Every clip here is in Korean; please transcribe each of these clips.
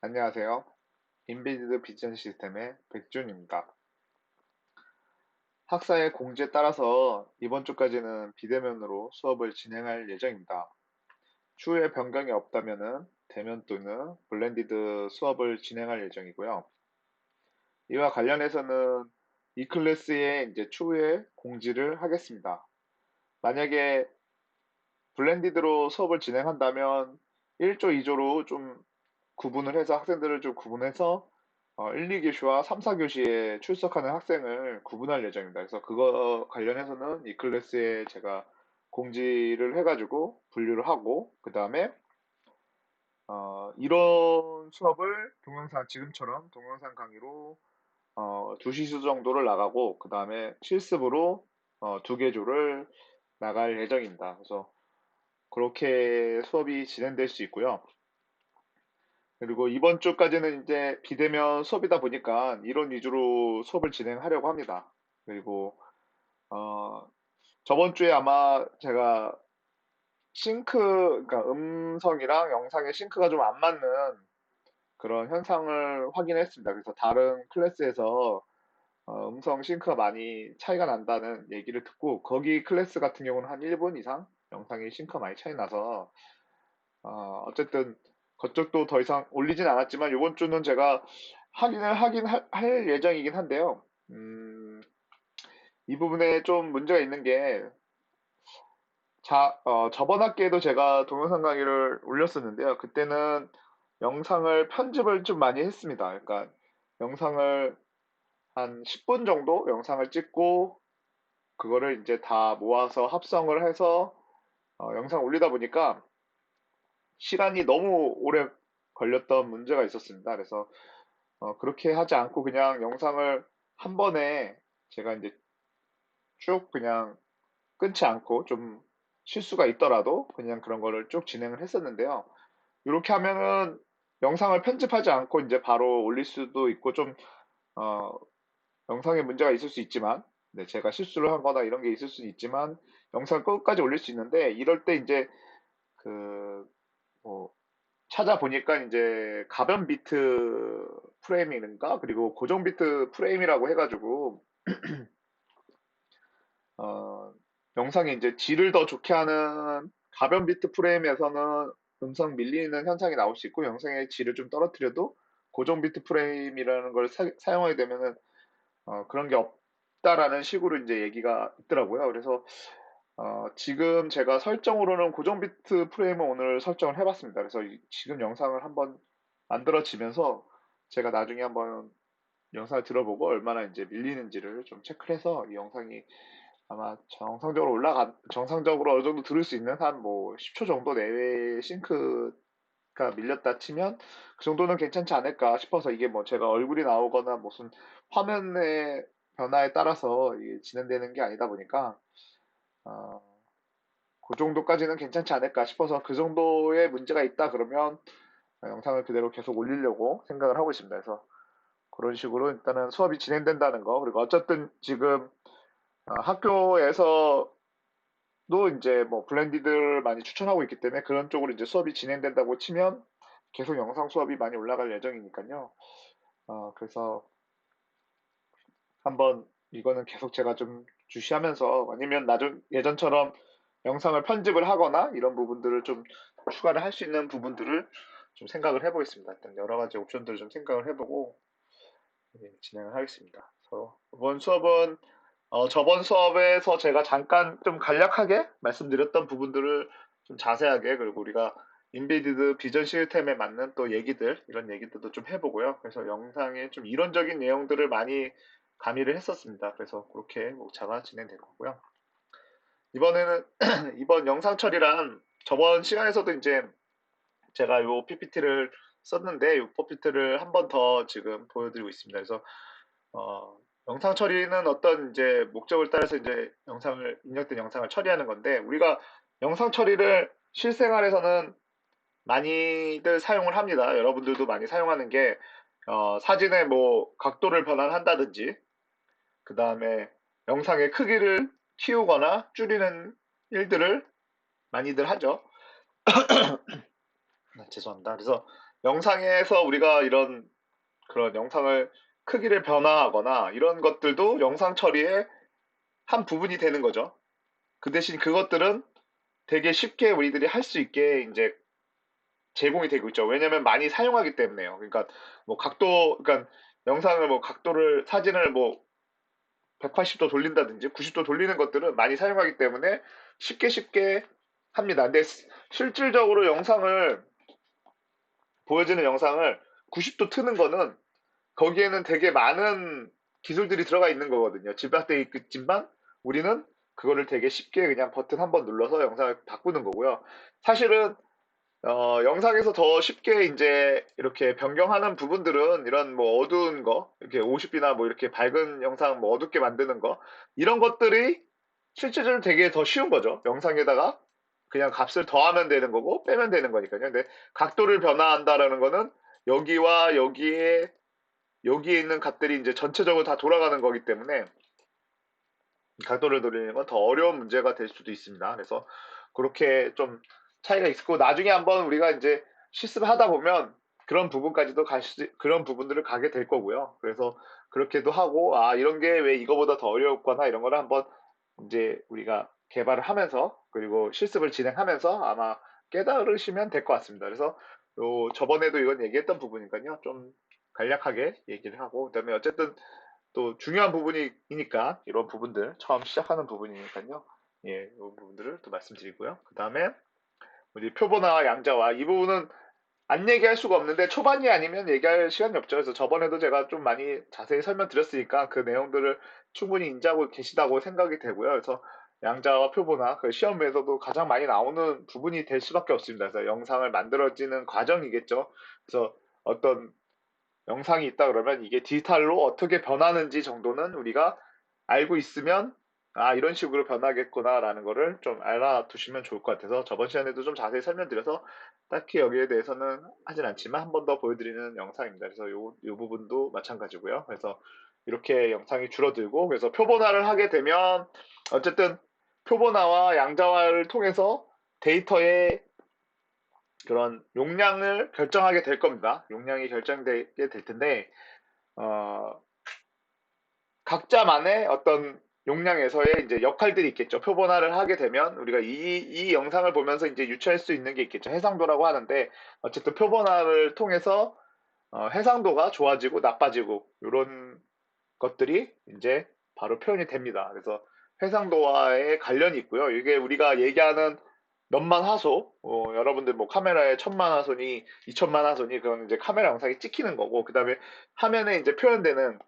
안녕하세요. 인베디드 비전 시스템의 백준입니다. 학사의 공지에 따라서 이번 주까지는 비대면으로 수업을 진행할 예정입니다. 추후에 변경이 없다면 대면 또는 블렌디드 수업을 진행할 예정이고요. 이와 관련해서는 이 클래스에 이제 추후에 공지를 하겠습니다. 만약에 블렌디드로 수업을 진행한다면 1조, 2조로 좀 구분을 해서 학생들을 좀 구분해서 1, 2교시와 3, 4교시에 출석하는 학생을 구분할 예정입니다. 그래서 그거 관련해서는 이 클래스에 제가 공지를 해가지고 분류를 하고 그 다음에 이런 수업을 동영상 지금처럼 동영상 강의로 2시수 정도를 나가고 그 다음에 실습으로 2개 조를 나갈 예정입니다. 그래서 그렇게 수업이 진행될 수 있고요. 그리고 이번 주까지는 이제 비대면 수업이다 보니까 이론 위주로 수업을 진행하려고 합니다. 그리고 어, 저번 주에 아마 제가 그러니까 음성이랑 영상의 싱크가 좀 안 맞는 그런 현상을 확인했습니다. 그래서 다른 클래스에서 음성 싱크가 많이 차이가 난다는 얘기를 듣고 거기 클래스 같은 경우는 한 1분 이상 영상의 싱크가 많이 차이 나서 어쨌든 그쪽도 더 이상 올리진 않았지만 이번 주는 제가 확인을 할 예정이긴 한데요. 이 부분에 좀 문제가 있는 게 저번 학기에도 제가 동영상 강의를 올렸었는데요. 그때는 영상을 편집을 좀 많이 했습니다. 그러니까 영상을 한 10분 정도 영상을 찍고 그거를 이제 다 모아서 합성을 해서 영상 올리다 보니까 시간이 너무 오래 걸렸던 문제가 있었습니다. 그래서 그렇게 하지 않고 그냥 영상을 한 번에 제가 이제 쭉 그냥 끊지 않고 좀 실수가 있더라도 그냥 그런 거를 쭉 진행을 했었는데요. 이렇게 하면은 영상을 편집하지 않고 이제 바로 올릴 수도 있고 좀, 어, 영상에 문제가 있을 수 있지만, 네, 제가 실수를 하거나 이런 게 있을 수 있지만, 영상을 끝까지 올릴 수 있는데, 이럴 때 이제 그, 뭐, 찾아보니까 이제 가변 비트 프레임인가? 그리고 고정 비트 프레임이라고 해가지고, 어, 영상에 이제 질을 더 좋게 하는 가변 비트 프레임에서는 음성 밀리는 현상이 나올 수 있고, 영상의 질을 좀 떨어뜨려도 고정 비트 프레임이라는 걸 사용하게 되면은, 그런 게 없다라는 식으로 이제 얘기가 있더라고요. 그래서, 지금 제가 설정으로는 고정 비트 프레임을 오늘 설정을 해봤습니다. 그래서 지금 영상을 한번 만들어지면서 제가 나중에 한번 영상을 들어보고 얼마나 이제 밀리는지를 좀 체크해서 이 영상이 아마 정상적으로 어느 정도 들을 수 있는 한 뭐 10초 정도 내외의 싱크가 밀렸다 치면 그 정도는 괜찮지 않을까 싶어서 이게 뭐 제가 얼굴이 나오거나 무슨 화면의 변화에 따라서 이게 진행되는 게 아니다 보니까 어, 그 정도까지는 괜찮지 않을까 싶어서 그 정도의 문제가 있다 그러면 영상을 그대로 계속 올리려고 생각을 하고 있습니다. 그래서 그런 식으로 일단은 수업이 진행된다는 거 그리고 어쨌든 지금 학교에서도 이제 뭐 블렌디드를 많이 추천하고 있기 때문에 그런 쪽으로 이제 수업이 진행된다고 치면 계속 영상 수업이 많이 올라갈 예정이니까요. 그래서 한번 이거는 계속 제가 좀 주시하면서 아니면 예전처럼 영상을 편집을 하거나 이런 부분들을 좀 추가를 할 수 있는 부분들을 좀 생각을 해보겠습니다. 일단 여러 가지 옵션들을 좀 생각을 해보고 진행을 하겠습니다. 그래서 이번 수업은 저번 수업에서 제가 잠깐 좀 간략하게 말씀드렸던 부분들을 좀 자세하게 그리고 우리가 인베디드 비전 시스템에 맞는 또 얘기들 이런 얘기들도 좀 해보고요. 그래서 영상에 좀 이론적인 내용들을 많이 가미를 했었습니다. 그래서 그렇게 목차가 진행된 거고요. 이번에는 이번 영상 처리란 저번 시간에서도 이제 제가 요 PPT를 썼는데 요 PPT를 한 번 더 지금 보여드리고 있습니다. 그래서 어, 영상 처리는 어떤 이제 목적을 따라서 이제 입력된 영상을 처리하는 건데, 우리가 영상 처리를 실생활에서는 많이들 사용을 합니다. 여러분들도 많이 사용하는 게, 사진의 뭐 각도를 변환한다든지, 그 다음에 영상의 크기를 키우거나 줄이는 일들을 많이들 하죠. 죄송합니다. 그래서 영상에서 우리가 이런 그런 영상을 크기를 변화하거나 이런 것들도 영상 처리의 한 부분이 되는 거죠. 그 대신 그것들은 되게 쉽게 우리들이 할 수 있게 이제 제공이 되고 있죠. 왜냐면 많이 사용하기 때문에요. 그러니까 뭐 그러니까 영상을 뭐 각도를, 사진을 뭐 180도 돌린다든지 90도 돌리는 것들은 많이 사용하기 때문에 쉽게 쉽게 합니다. 근데 실질적으로 보여지는 영상을 90도 트는 거는 거기에는 되게 많은 기술들이 들어가 있는 거거든요. 집약되어 있지만 우리는 그거를 되게 쉽게 그냥 버튼 한 번 눌러서 영상을 바꾸는 거고요. 사실은 영상에서 더 쉽게 이제 이렇게 변경하는 부분들은 이런 뭐 어두운 거, 이렇게 50이나 뭐 이렇게 밝은 영상 뭐 어둡게 만드는 거, 이런 것들이 실제적으로 되게 더 쉬운 거죠. 영상에다가 그냥 값을 더하면 되는 거고 빼면 되는 거니까요. 근데 각도를 변화한다라는 거는 여기와 여기에 있는 값들이 이제 전체적으로 다 돌아가는 거기 때문에 각도를 돌리는 건 더 어려운 문제가 될 수도 있습니다. 그래서 그렇게 좀 차이가 있고 나중에 한번 우리가 이제 실습을 하다 보면 그런 부분들을 가게 될 거고요. 그래서 그렇게도 하고 이런 게 왜 이거보다 더 어려웠거나 이런 거를 한번 이제 우리가 개발을 하면서 그리고 실습을 진행하면서 아마 깨달으시면 될 것 같습니다. 그래서 저번에도 이건 얘기했던 부분이니까요. 좀 간략하게 얘기를 하고 그다음에 어쨌든 또 중요한 부분이니까 이런 부분들 처음 시작하는 부분이니까요. 예, 이 부분들을 또 말씀드리고요. 그 다음에 우리 표본화와 양자화 이 부분은 안 얘기할 수가 없는데 초반이 아니면 얘기할 시간이 없죠. 그래서 저번에도 제가 좀 많이 자세히 설명드렸으니까 그 내용들을 충분히 인지하고 계시다고 생각이 되고요. 그래서 양자와 표본화 그 시험에서도 가장 많이 나오는 부분이 될 수밖에 없습니다. 그래서 영상을 만들어지는 과정이겠죠. 그래서 어떤 영상이 있다 그러면 이게 디지털로 어떻게 변하는지 정도는 우리가 알고 있으면 이런 식으로 변하겠구나라는 거를 좀 알아두시면 좋을 것 같아서 저번 시간에도 좀 자세히 설명드려서 딱히 여기에 대해서는 하진 않지만 한 번 더 보여드리는 영상입니다. 그래서 요 부분도 마찬가지고요. 그래서 이렇게 영상이 줄어들고 그래서 표본화를 하게 되면 어쨌든 표본화와 양자화를 통해서 데이터의 그런 용량을 결정하게 될 겁니다. 용량이 결정되게 될 텐데 어, 각자만의 어떤 용량에서의 이제 역할들이 있겠죠. 표본화를 하게 되면 우리가 이 영상을 보면서 이제 유추할 수 있는 게 있겠죠. 해상도라고 하는데 어쨌든 표본화를 통해서 해상도가 좋아지고 나빠지고 이런 것들이 이제 바로 표현이 됩니다. 그래서 해상도와의 관련이 있고요. 이게 우리가 얘기하는 몇만 화소, 여러분들 뭐 카메라에 1000만 화소니 2000만 화소니 그건 이제 카메라 영상이 찍히는 거고, 그 다음에 화면에 이제 표현되는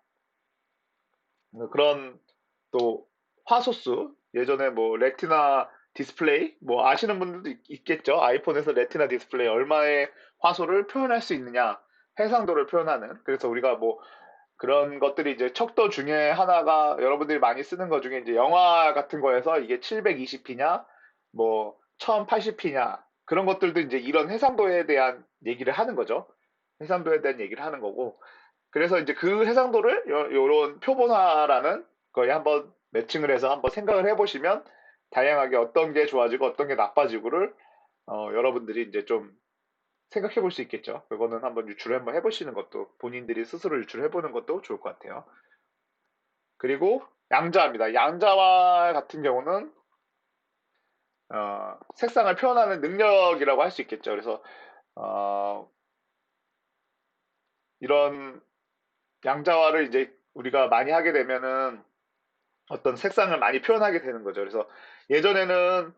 그런 또 화소수, 예전에 뭐 레티나 디스플레이, 뭐 아시는 분들도 있겠죠. 아이폰에서 레티나 디스플레이 얼마의 화소를 표현할 수 있느냐, 해상도를 표현하는. 그래서 우리가 뭐 그런 것들이 이제 척도 중에 하나가 여러분들이 많이 쓰는 것 중에 이제 영화 같은 거에서 이게 720p냐, 뭐 1080p냐 그런 것들도 이제 이런 해상도에 대한 얘기를 하는 거죠. 해상도에 대한 얘기를 하는 거고. 그래서 이제 그 해상도를 요런 표본화라는 거에 한번 매칭을 해서 한번 생각을 해보시면 다양하게 어떤 게 좋아지고 어떤 게 나빠지고를 여러분들이 이제 좀 생각해 볼 수 있겠죠. 그거는 한번 유출을 한번 해보시는 것도 본인들이 스스로 유출해 보는 것도 좋을 것 같아요. 그리고 양자입니다. 양자화 같은 경우는 색상을 표현하는 능력이라고 할 수 있겠죠. 그래서 어, 이런 양자화를 이제 우리가 많이 하게 되면은 어떤 색상을 많이 표현하게 되는 거죠. 그래서 예전에는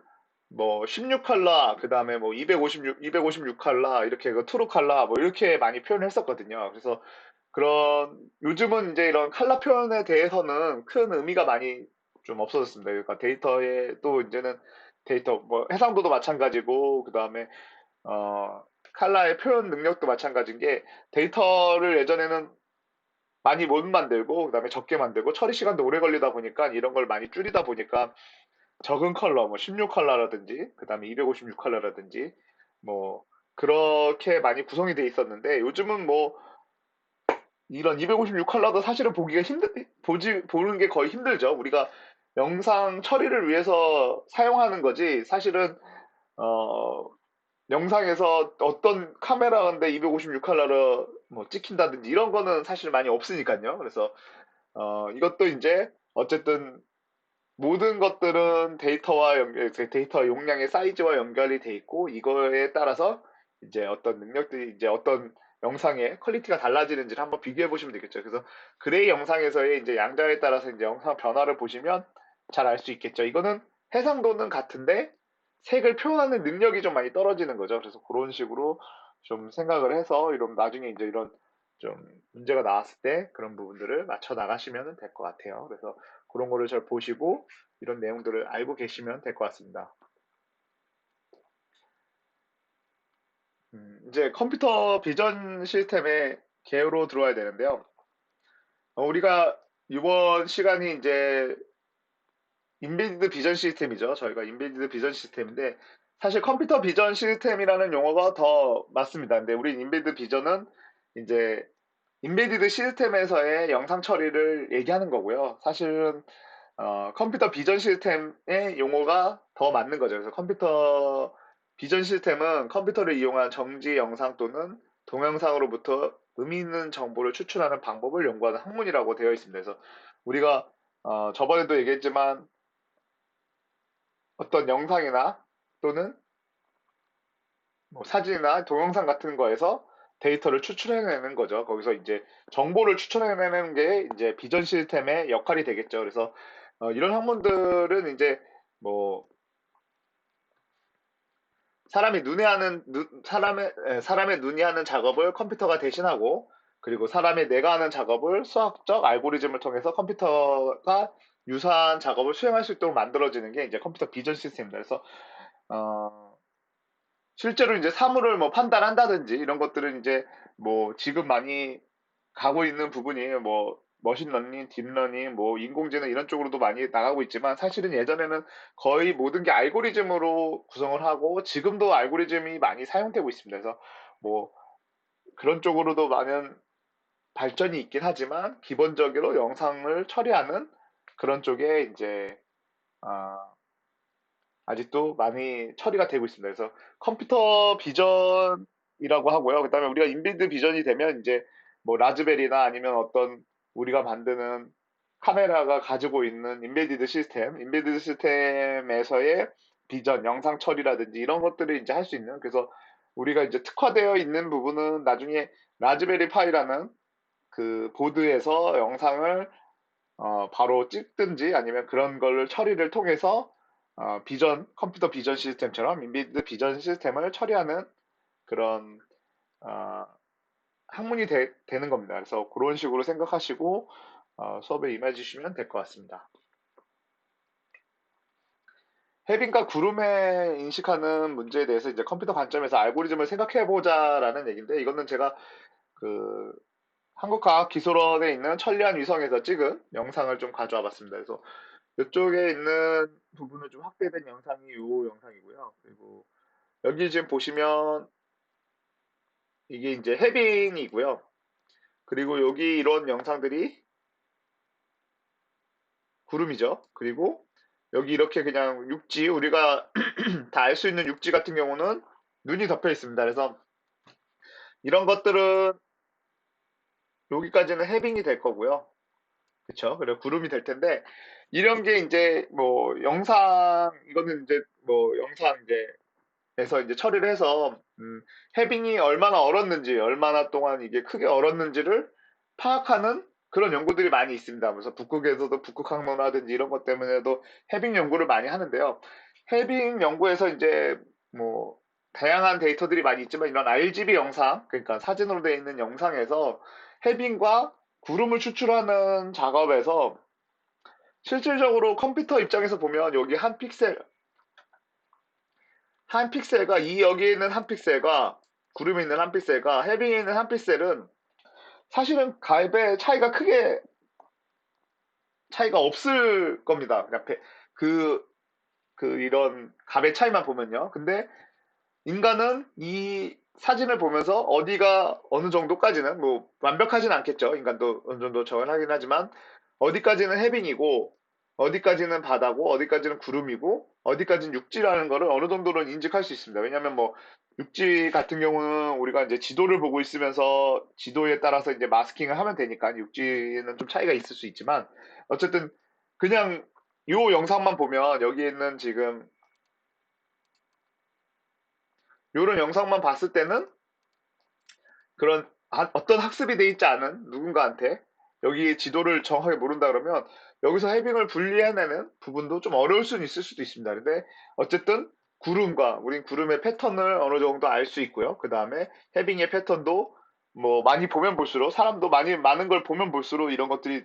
뭐 16컬러, 그 다음에 뭐 256컬러, 이렇게 그 트루 컬러, 뭐 이렇게 많이 표현했었거든요. 그래서 요즘은 이제 이런 컬러 표현에 대해서는 큰 의미가 많이 좀 없어졌습니다. 그러니까 데이터에 또 이제는 뭐 해상도도 마찬가지고, 그 다음에, 어, 컬러의 표현 능력도 마찬가지인 게 데이터를 예전에는 많이 못 만들고, 그 다음에 적게 만들고, 처리 시간도 오래 걸리다 보니까 이런 걸 많이 줄이다 보니까 적은 컬러, 뭐 16컬러라든지, 그 다음에 256컬러라든지, 뭐, 그렇게 많이 구성이 돼 있었는데, 요즘은 뭐, 이런 256컬러도 사실은 보는 게 거의 힘들죠. 우리가 영상 처리를 위해서 사용하는 거지, 사실은, 어, 영상에서 어떤 카메라인데 256칼라로 뭐 찍힌다든지 이런 거는 사실 많이 없으니까요. 그래서 이것도 이제 어쨌든 모든 것들은 데이터 용량의 사이즈와 연결이 돼 있고 이거에 따라서 이제 어떤 능력들이 이제 어떤 영상의 퀄리티가 달라지는지를 한번 비교해 보시면 되겠죠. 그래서 그레이 영상에서의 이제 양자에 따라서 이제 영상 변화를 보시면 잘 알 수 있겠죠. 이거는 해상도는 같은데 색을 표현하는 능력이 좀 많이 떨어지는 거죠. 그래서 그런 식으로 좀 생각을 해서 이런 나중에 이제 이런 좀 문제가 나왔을 때 그런 부분들을 맞춰 나가시면 될 것 같아요. 그래서 그런 거를 잘 보시고 이런 내용들을 알고 계시면 될 것 같습니다. 이제 컴퓨터 비전 시스템의 개요로 들어와야 되는데요. 우리가 이번 시간이 이제 인베디드 비전 시스템이죠. 저희가 인베디드 비전 시스템인데 사실 컴퓨터 비전 시스템이라는 용어가 더 맞습니다. 근데 우리 인베디드 비전은 이제 인베디드 시스템에서의 영상 처리를 얘기하는 거고요. 사실은 컴퓨터 비전 시스템의 용어가 더 맞는 거죠. 그래서 컴퓨터 비전 시스템은 컴퓨터를 이용한 정지 영상 또는 동영상으로부터 의미 있는 정보를 추출하는 방법을 연구하는 학문이라고 되어 있습니다. 그래서 우리가 저번에도 얘기했지만 어떤 영상이나 또는 뭐 사진이나 동영상 같은 거에서 데이터를 추출해내는 거죠. 거기서 이제 정보를 추출해내는 게 이제 비전 시스템의 역할이 되겠죠. 그래서 이런 학문들은 이제 뭐 사람의 눈이 하는 작업을 컴퓨터가 대신하고 그리고 사람의 뇌가 하는 작업을 수학적 알고리즘을 통해서 컴퓨터가 유사한 작업을 수행할 수 있도록 만들어지는 게 이제 컴퓨터 비전 시스템입니다. 그래서 어, 실제로 이제 사물을 뭐 판단한다든지 이런 것들은 이제 뭐 지금 많이 가고 있는 부분이 뭐 머신러닝, 딥러닝, 뭐 인공지능 이런 쪽으로도 많이 나가고 있지만 사실은 예전에는 거의 모든 게 알고리즘으로 구성을 하고 지금도 알고리즘이 많이 사용되고 있습니다. 그래서 뭐 그런 쪽으로도 많은 발전이 있긴 하지만 기본적으로 영상을 처리하는 그런 쪽에 이제 아, 아직도 많이 처리가 되고 있습니다. 그래서 컴퓨터 비전이라고 하고요. 그다음에 우리가 인빌드 비전이 되면 이제 뭐 라즈베리나 아니면 어떤 우리가 만드는 카메라가 가지고 있는 인베디드 시스템에서의 비전, 영상 처리라든지 이런 것들을 이제 할 수 있는 그래서 우리가 이제 특화되어 있는 부분은 나중에 라즈베리 파이라는 그 보드에서 영상을 바로 찍든지 아니면 그런 걸 처리를 통해서 컴퓨터 비전 시스템처럼 인비드 비전 시스템을 처리하는 그런 어, 학문이 되는 겁니다. 그래서 그런 식으로 생각하시고 수업에 임해 주시면 될 것 같습니다. 해빙과 구름에 인식하는 문제에 대해서 이제 컴퓨터 관점에서 알고리즘을 생각해 보자라는 얘기인데 이거는 제가 그 한국과학기술원에 있는 천리안 위성에서 찍은 영상을 좀 가져와 봤습니다. 그래서 이쪽에 있는 부분을 좀 확대된 영상이 이 영상이고요. 그리고 여기 지금 보시면 이게 이제 해빙이고요. 그리고 여기 이런 영상들이 구름이죠. 그리고 여기 이렇게 그냥 육지, 우리가 다 알 수 있는 육지 같은 경우는 눈이 덮여 있습니다. 그래서 이런 것들은 여기까지는 해빙이 될 거고요. 그쵸? 그리고 구름이 될 텐데, 이런 게 이제 뭐 이거는 이제 뭐 영상 이제 에서 이제 처리를 해서 해빙이 얼마나 얼었는지 얼마나 동안 이게 크게 얼었는지를 파악하는 그런 연구들이 많이 있습니다. 그래서 북극에서도 북극 항로라든지 이런 것 때문에도 해빙 연구를 많이 하는데요. 해빙 연구에서 이제 뭐 다양한 데이터들이 많이 있지만 이런 RGB 영상, 그러니까 사진으로 되어 있는 영상에서 해빙과 구름을 추출하는 작업에서 실질적으로 컴퓨터 입장에서 보면 여기 한 픽셀과 이 여기에 있는 한 픽셀과 구름에 있는 한 픽셀과 해빙에 있는 한 픽셀은 사실은 값의 차이가 없을 겁니다. 그냥 그, 이런 값의 차이만 보면요. 근데 인간은 이 사진을 보면서 어디가 어느 정도까지는 뭐 완벽하진 않겠죠. 인간도 어느 정도 적응하긴 하지만 어디까지는 해빙이고 어디까지는 바다고 어디까지는 구름이고 어디까지는 육지라는 거를 어느 정도는 인식할 수 있습니다. 왜냐하면 뭐 육지 같은 경우는 우리가 이제 지도를 보고 있으면서 지도에 따라서 이제 마스킹을 하면 되니까 육지는 좀 차이가 있을 수 있지만 어쨌든 그냥 요 영상만 보면 여기 있는 지금 요런 영상만 봤을 때는 그런 어떤 학습이 돼 있지 않은 누군가한테 여기 지도를 정확하게 모른다 그러면 여기서 해빙을 분리해내는 부분도 좀 어려울 수는 있을 수도 있습니다. 근데 어쨌든 구름과 우린 구름의 패턴을 어느 정도 알 수 있고요. 그 다음에 해빙의 패턴도 뭐 많이 보면 볼수록 사람도 많은 걸 보면 볼수록 이런 것들이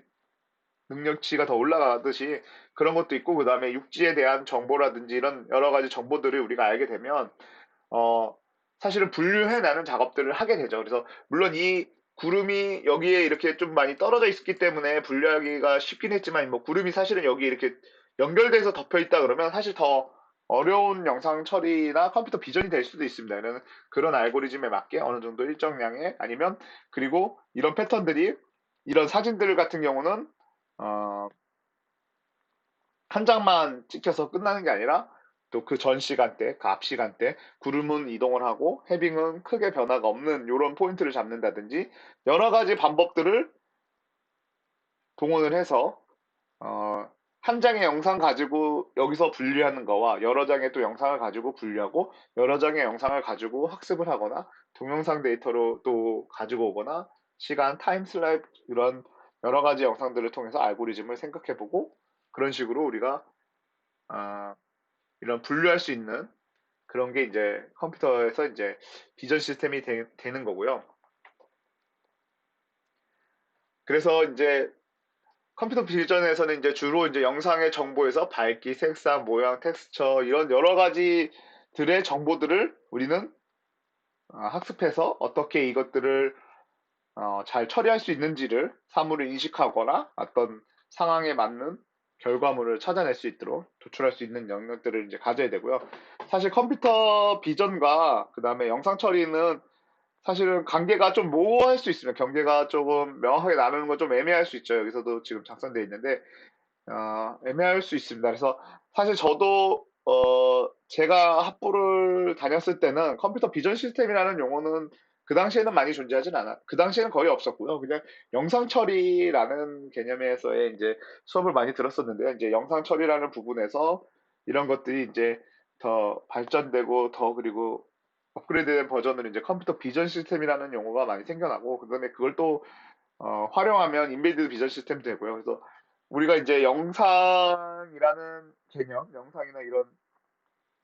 능력치가 더 올라가듯이 그런 것도 있고 그 다음에 육지에 대한 정보라든지 이런 여러 가지 정보들을 우리가 알게 되면 어, 사실은 분류해내는 작업들을 하게 되죠. 그래서 물론 이 구름이 여기에 이렇게 좀 많이 떨어져 있기 때문에 분류하기가 쉽긴 했지만 뭐 구름이 사실은 여기 이렇게 연결돼서 덮여 있다 그러면 사실 더 어려운 영상 처리나 컴퓨터 비전이 될 수도 있습니다. 그런 알고리즘에 맞게 어느 정도 일정량의 아니면 그리고 이런 패턴들이 이런 사진들 같은 경우는 어, 한 장만 찍혀서 끝나는 게 아니라 또 그 전 시간대, 그 앞 시간대, 구름은 이동을 하고 해빙은 크게 변화가 없는 이런 포인트를 잡는다든지 여러 가지 방법들을 동원을 해서 어, 한 장의 영상 가지고 여기서 분류하는 거와 여러 장의 또 영상을 가지고 분류하고 여러 장의 영상을 가지고 학습을 하거나 동영상 데이터로 또 가지고 오거나 시간, 타임슬랩 이런 여러 가지 영상들을 통해서 알고리즘을 생각해보고 그런 식으로 우리가 아, 이런 분류할 수 있는 그런 게 이제 컴퓨터에서 이제 비전 시스템이 되는 거고요. 그래서 이제 컴퓨터 비전에서는 이제 주로 이제 영상의 정보에서 밝기, 색상, 모양, 텍스처 이런 여러 가지들의 정보들을 우리는 학습해서 어떻게 이것들을 잘 처리할 수 있는지를 사물을 인식하거나 어떤 상황에 맞는 결과물을 찾아낼 수 있도록 도출할 수 있는 영역들을 이제 가져야 되고요. 사실 컴퓨터 비전과 그 다음에 영상 처리는 사실은 관계가 좀 모호할 수 있습니다. 경계가 조금 명확하게 나누는 건 좀 애매할 수 있죠. 여기서도 지금 작성되어 있는데 애매할 수 있습니다. 그래서 사실 저도 제가 학부를 다녔을 때는 컴퓨터 비전 시스템이라는 용어는 그 당시에는 많이 존재하진 않아. 그 당시에는 거의 없었고요. 그냥 영상 처리라는 개념에서의 이제 수업을 많이 들었었는데요. 이제 영상 처리라는 부분에서 이런 것들이 이제 더 발전되고 더 그리고 업그레이드된 버전으로 이제 컴퓨터 비전 시스템이라는 용어가 많이 생겨나고 그다음에 그걸 또 활용하면 인베디드 비전 시스템 되고요. 그래서 우리가 이제 영상이라는 개념, 영상이나 이런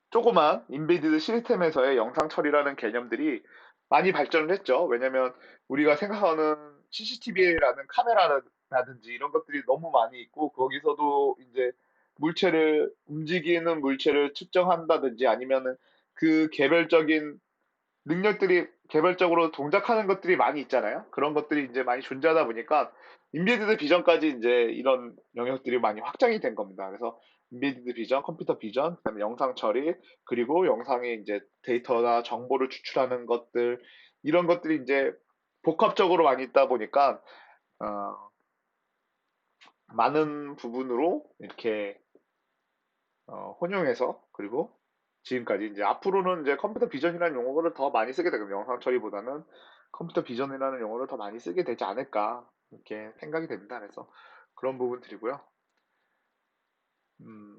조그만 인베디드 시스템에서의 영상 처리라는 개념들이 많이 발전을 했죠. 왜냐면 우리가 생각하는 CCTV라는 카메라라든지 이런 것들이 너무 많이 있고 거기서도 이제 움직이는 물체를 측정한다든지 아니면은 그 개별적인 능력들이 개별적으로 동작하는 것들이 많이 있잖아요. 그런 것들이 이제 많이 존재하다 보니까 인베디드 비전까지 이제 이런 영역들이 많이 확장이 된 겁니다. 그래서 인베디드 비전, 컴퓨터 비전, 그다음에 영상 처리, 그리고 영상에 이제 데이터나 정보를 추출하는 것들 이런 것들이 이제 복합적으로 많이 있다 보니까 어, 많은 부분으로 이렇게 혼용해서 그리고 지금까지 이제 앞으로는 이제 컴퓨터 비전이라는 용어를 더 많이 쓰게 되고 영상 처리보다는 컴퓨터 비전이라는 용어를 더 많이 쓰게 되지 않을까 이렇게 생각이 됩니다. 그래서 그런 부분들이고요. 음,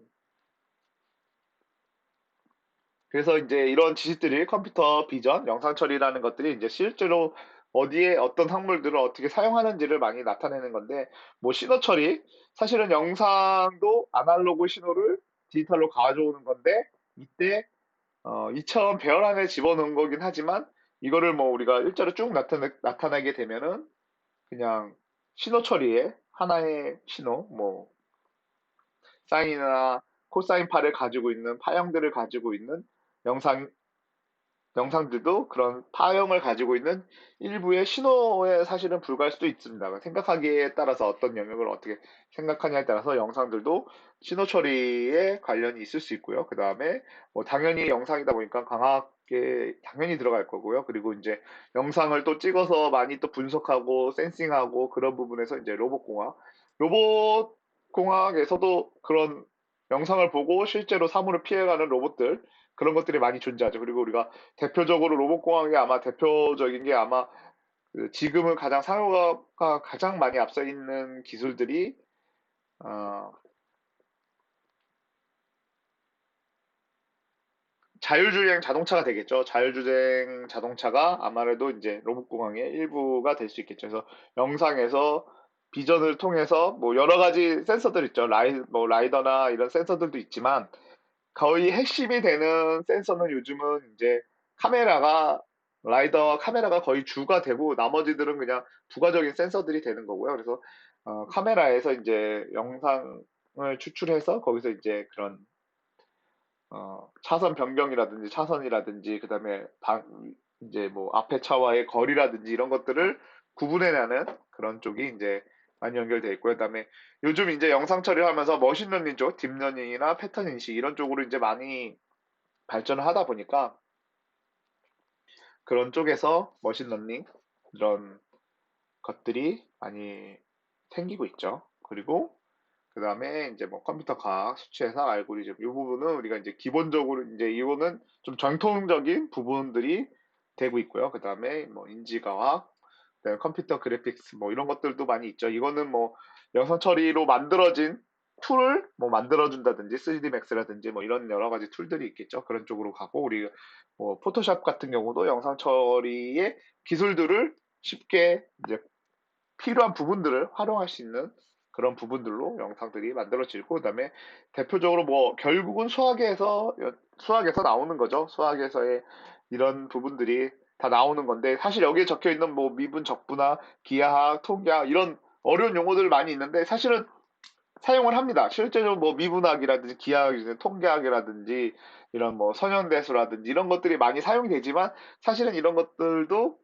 그래서 이제 이런 지식들이 컴퓨터 비전, 영상 처리라는 것들이 이제 실제로 어디에 어떤 학물들을 어떻게 사용하는지를 많이 나타내는 건데 뭐 신호 처리 사실은 영상도 아날로그 신호를 디지털로 가져오는 건데 이때 이처럼 배열 안에 집어넣은 거긴 하지만 이거를 뭐 우리가 일자로 쭉 나타내게 되면은 그냥 신호 처리에 하나의 신호, 뭐 사인이나 코사인파를 가지고 있는 파형들을 가지고 있는 영상 영상들도 그런 파형을 가지고 있는 일부의 신호에 사실은 불과할 수도 있습니다. 생각하기에 따라서 어떤 영역을 어떻게 생각하냐에 따라서 영상들도 신호 처리에 관련이 있을 수 있고요. 그 다음에 뭐 당연히 영상이다 보니까 강하게 당연히 들어갈 거고요. 그리고 이제 영상을 또 찍어서 많이 또 분석하고 센싱하고 그런 부분에서 이제 로봇공학, 로봇공학에서도 그런 영상을 보고 실제로 사물을 피해가는 로봇들, 그런 것들이 많이 존재하죠. 그리고 우리가 대표적으로 로봇공학의 아마 대표적인 게 아마 그 지금은 가장 상용화가 가장 많이 앞서 있는 기술들이 어, 자율주행 자동차가 되겠죠. 자율주행 자동차가 아무래도 이제 로봇공학의 일부가 될 수 있겠죠. 그래서 영상에서 비전을 통해서 뭐 여러 가지 센서들 있죠. 뭐 라이더나 이런 센서들도 있지만 거의 핵심이 되는 센서는 요즘은 이제 카메라가 라이더 카메라가 거의 주가 되고 나머지들은 그냥 부가적인 센서들이 되는 거고요. 그래서 카메라에서 이제 영상을 추출해서 거기서 이제 그런 차선 변경이라든지 차선이라든지 그다음에 이제 뭐 앞에 차와의 거리라든지 이런 것들을 구분해내는 그런 쪽이 이제 많이 연결되어 있고요. 그다음에 요즘 이제 영상 처리를 하면서 머신러닝 쪽, 딥러닝이나 패턴 인식 이런 쪽으로 이제 많이 발전을 하다 보니까 그런 쪽에서 머신러닝 이런 것들이 많이 생기고 있죠. 그리고 그 다음에 이제 뭐 컴퓨터 과학, 수치해석, 알고리즘 이 부분은 우리가 이제 기본적으로 이제 이거는 좀 전통적인 부분들이 되고 있고요. 그 다음에 뭐 인지과학, 그다음에 컴퓨터 그래픽스 뭐 이런 것들도 많이 있죠. 이거는 뭐 영상 처리로 만들어진 툴을 뭐 만들어준다든지 3D 맥스라든지 뭐 이런 여러 가지 툴들이 있겠죠. 그런 쪽으로 가고 우리 뭐 포토샵 같은 경우도 영상 처리의 기술들을 쉽게 이제 필요한 부분들을 활용할 수 있는 그런 부분들로 영상들이 만들어지고 그다음에 대표적으로 뭐 결국은 수학에서 나오는 거죠. 수학에서의 이런 부분들이 다 나오는 건데 사실 여기에 적혀 있는 뭐 미분 적분화, 기하학, 통계학 이런 어려운 용어들 많이 있는데 사실은 사용을 합니다. 실제로 뭐 미분학이라든지 기하학이라든지 통계학이라든지 이런 뭐 선형대수라든지 이런 것들이 많이 사용이 되지만 사실은 이런 것들도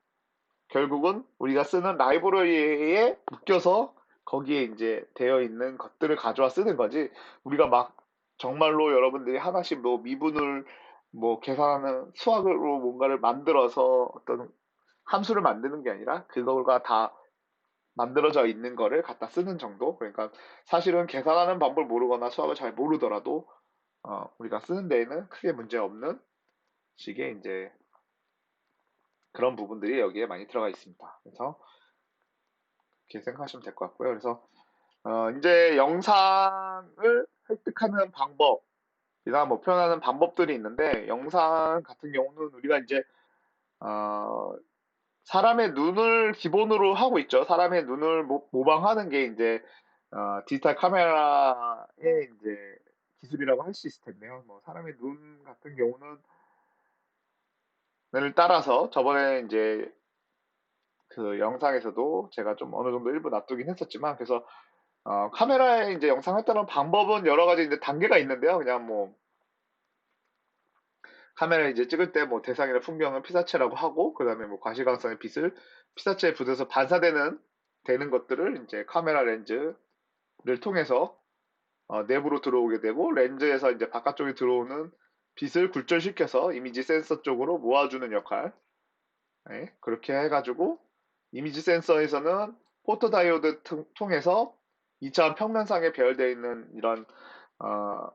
결국은 우리가 쓰는 라이브러리에 묶여서 거기에 이제 되어 있는 것들을 가져와 쓰는 거지. 우리가 막 정말로 여러분들이 하나씩 뭐 미분을 뭐 계산하는 수학으로 뭔가를 만들어서 어떤 함수를 만드는 게 아니라 그거가 다 만들어져 있는 거를 갖다 쓰는 정도. 그러니까 사실은 계산하는 방법을 모르거나 수학을 잘 모르더라도 우리가 쓰는 데에는 크게 문제 없는 식의 이제 그런 부분들이 여기에 많이 들어가 있습니다. 그래서 이렇게 생각하시면 될 것 같고요. 그래서 이제 영상을 획득하는 방법이나 뭐 표현하는 방법들이 있는데 영상 같은 경우는 우리가 이제 어, 사람의 눈을 기본으로 하고 있죠. 사람의 눈을 모방하는 게 이제 디지털 카메라의 이제 기술이라고 할 수 있을 텐데요. 뭐 사람의 눈 같은 경우는 을 따라서 저번에 이제 그 영상에서도 제가 좀 어느 정도 일부 놔두긴 했었지만 그래서 카메라에 이제 영상할 때는 방법은 여러 가지 이제 단계가 있는데요. 그냥 뭐 카메라 이제 찍을 때 뭐 대상이나 풍경은 피사체라고 하고 그다음에 뭐 과시광선의 빛을 피사체에 부어서 되는 것들을 이제 카메라 렌즈를 통해서 내부로 들어오게 되고 렌즈에서 이제 바깥쪽에 들어오는 빛을 굴절시켜서 이미지 센서 쪽으로 모아주는 역할. 네, 그렇게 해가지고 이미지 센서에서는 포토다이오드 통해서 2차 평면상에 배열되어 있는 이런 어,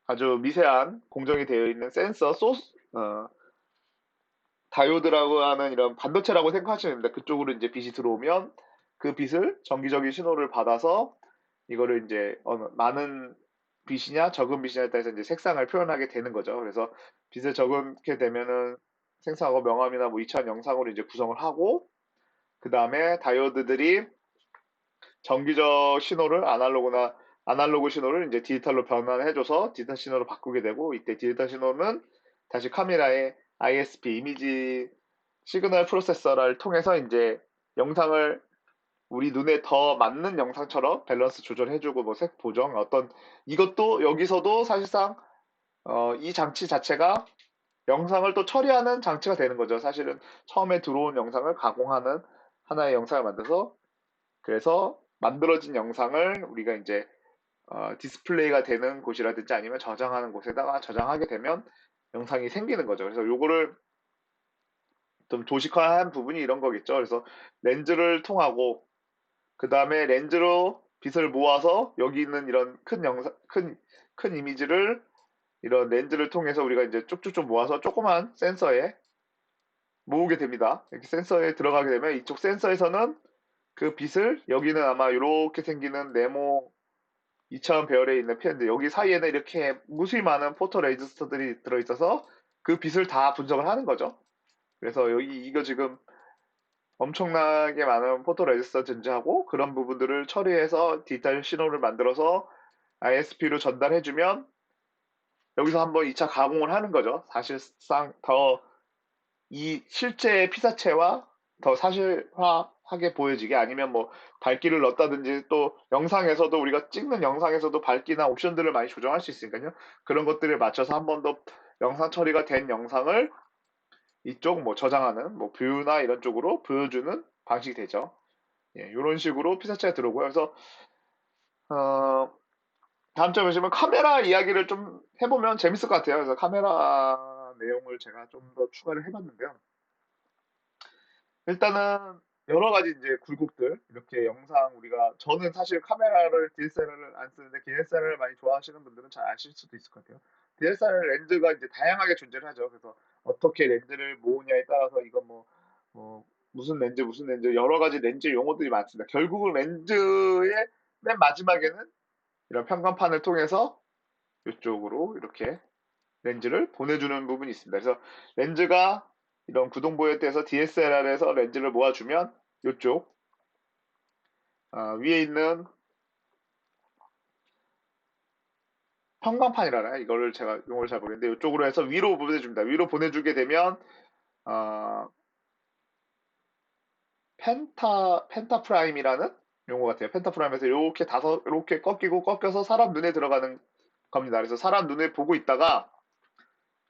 아주 미세한 공정이 되어 있는 다이오드라고 하는 이런 반도체라고 생각하시면 됩니다. 그쪽으로 이제 빛이 들어오면 그 빛을 정기적인 신호를 받아서 이거를 이제 많은 빛이냐 적은 빛이냐에 따라서 이제 색상을 표현하게 되는 거죠. 그래서 빛을 적게 되면은 생성하고 명암이나 뭐 이차원 영상으로 이제 구성을 하고 그 다음에 다이오드들이 정기적 신호를 아날로그 신호를 이제 디지털로 변환해줘서 디지털 신호로 바꾸게 되고 이때 디지털 신호는 다시 카메라의 ISP 이미지 시그널 프로세서를 통해서 이제 영상을 우리 눈에 더 맞는 영상처럼 밸런스 조절해주고 뭐 색 보정 이것도 여기서도 사실상 이 장치 자체가 영상을 또 처리하는 장치가 되는 거죠. 사실은 처음에 들어온 영상을 가공하는 하나의 영상을 만들어서 그래서 만들어진 영상을 우리가 이제 디스플레이가 되는 곳이라든지 아니면 저장하는 곳에다가 저장하게 되면 영상이 생기는 거죠. 그래서 요거를 좀 도식화한 부분이 이런 거겠죠. 그래서 렌즈를 통하고 그 다음에 렌즈로 빛을 모아서 여기 있는 이런 큰 영상, 큰 이미지를 이런 렌즈를 통해서 우리가 이제 쭉쭉쭉 모아서 조그만 센서에 모으게 됩니다. 이렇게 센서에 들어가게 되면 이쪽 센서에서는 그 빛을 여기는 아마 이렇게 생기는 네모 2차원 배열에 있는 펜인데 여기 사이에는 이렇게 무수히 많은 포토 레지스터들이 들어있어서 그 빛을 다 분석을 하는 거죠. 그래서 여기 이거 지금 엄청나게 많은 포토 레지스터 존재하고 그런 부분들을 처리해서 디지털 신호를 만들어서 ISP로 전달해주면 여기서 한번 2차 가공을 하는 거죠. 사실상 더 이 실제 피사체와 더 사실화하게 보여지게 아니면 뭐 밝기를 넣었다든지 또 영상에서도 우리가 찍는 영상에서도 밝기나 옵션들을 많이 조정할 수 있으니까요. 그런 것들을 맞춰서 한 번 더 영상 처리가 된 영상을 이쪽 뭐 저장하는 뭐 뷰나 이런 쪽으로 보여주는 방식이 되죠. 예, 이런 식으로 피사체가 들어오고요. 그래서 어, 다음 점에 보시면 카메라 이야기를 좀 해보면 재밌을 것 같아요. 그래서 카메라 내용을 제가 좀 더 추가를 해봤는데요. 일단은 여러 가지 이제 굴곡들 이렇게 영상 우리가 저는 사실 카메라를 DSLR을 안 쓰는데 DSLR을 많이 좋아하시는 분들은 잘 아실 수도 있을 것 같아요. DSLR 렌즈가 이제 다양하게 존재를 하죠. 그래서 어떻게 렌즈를 모으냐에 따라서 이건 뭐 무슨 렌즈 여러 가지 렌즈 용어들이 많습니다. 결국은 렌즈의 맨 마지막에는 이런 평광판을 통해서 이쪽으로 이렇게 렌즈를 보내주는 부분이 있습니다. 그래서 렌즈가 이런 구동보에 대해서 DSLR에서 렌즈를 모아주면 이쪽 위에 있는 평광판이라나 이거를 제가 용어를 잘 모르겠는데 이쪽으로 해서 위로 보내줍니다. 위로 보내주게 되면 어, 펜타 프라임이라는 용어 같아요. 펜타 프라임에서 이렇게 이렇게 꺾여서 사람 눈에 들어가는 겁니다. 그래서 사람 눈에 보고 있다가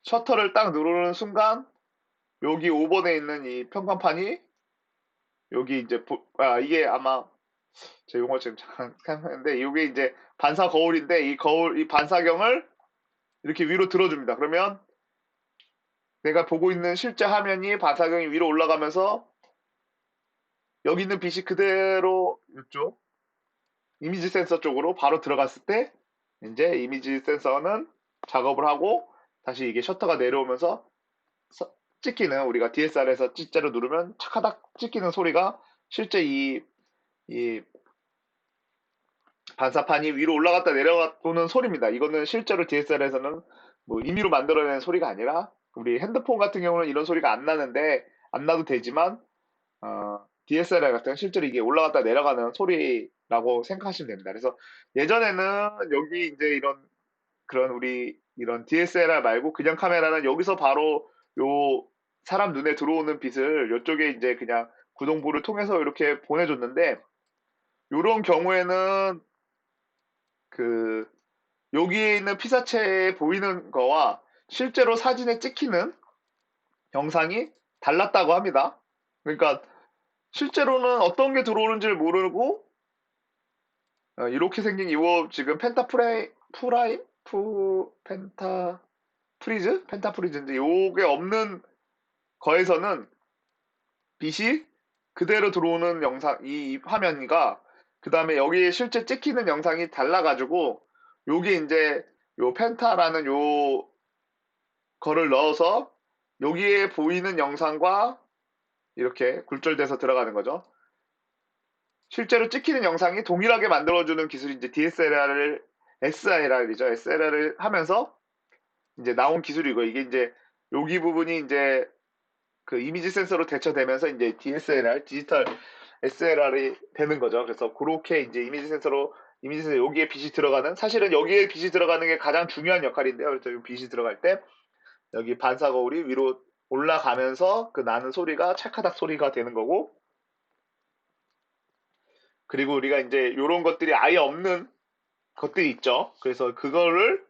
셔터를 딱 누르는 순간 여기 5번에 있는 이 평광판이 여기 이제 이게 아마 제 용어 지금 잠깐 생각했는데 이게 이제 반사 거울인데 이 반사경을 이렇게 위로 들어줍니다. 그러면 내가 보고 있는 실제 화면이 반사경이 위로 올라가면서 여기 있는 빛이 그대로 이쪽 이미지 센서 쪽으로 바로 들어갔을 때 이제 이미지 센서는 작업을 하고 다시 이게 셔터가 내려오면서 찍히는 우리가 DSR에서 C자로 누르면 차카닥 찍히는 소리가 실제 이 반사판이 위로 올라갔다 내려오는 소리입니다. 이거는 실제로 DSLR에서는 뭐 임의로 만들어낸 소리가 아니라 우리 핸드폰 같은 경우는 이런 소리가 안 나는데 안 나도 되지만 DSLR 같은 경우는 실제로 이게 올라갔다 내려가는 소리라고 생각하시면 됩니다. 그래서 예전에는 여기 이제 이런 그런 우리 이런 DSLR 말고 그냥 카메라는 여기서 바로 요 사람 눈에 들어오는 빛을 이쪽에 이제 그냥 구동부를 통해서 이렇게 보내줬는데 이런 경우에는 그 여기에 있는 피사체에 보이는 거와 실제로 사진에 찍히는 영상이 달랐다고 합니다. 그러니까 실제로는 어떤 게 들어오는지를 모르고 이렇게 생긴 이거 지금 펜타 프리즈인데 요게 없는 거에서는 빛이 그대로 들어오는 영상 이 화면과 그 다음에 여기에 실제 찍히는 영상이 달라가지고 요게 이제 요 펜타라는 요 거를 넣어서 여기에 보이는 영상과 이렇게 굴절돼서 들어가는 거죠. 실제로 찍히는 영상이 동일하게 만들어주는 기술이 이제 DSLR을 SLR이죠. SLR을 하면서 이제 나온 기술이고 이게 이제 여기 부분이 이제 그 이미지 센서로 대처되면서 이제 DSLR 디지털 SLR이 되는 거죠. 그래서 그렇게 이제 이미지 센서 여기에 빛이 들어가는 사실은 여기에 빛이 들어가는 게 가장 중요한 역할인데요. 그래서 이 빛이 들어갈 때 여기 반사 거울이 위로 올라가면서 그 나는 소리가 찰카닥 소리가 되는 거고 그리고 우리가 이제 이런 것들이 아예 없는 것들이 있죠. 그래서 그거를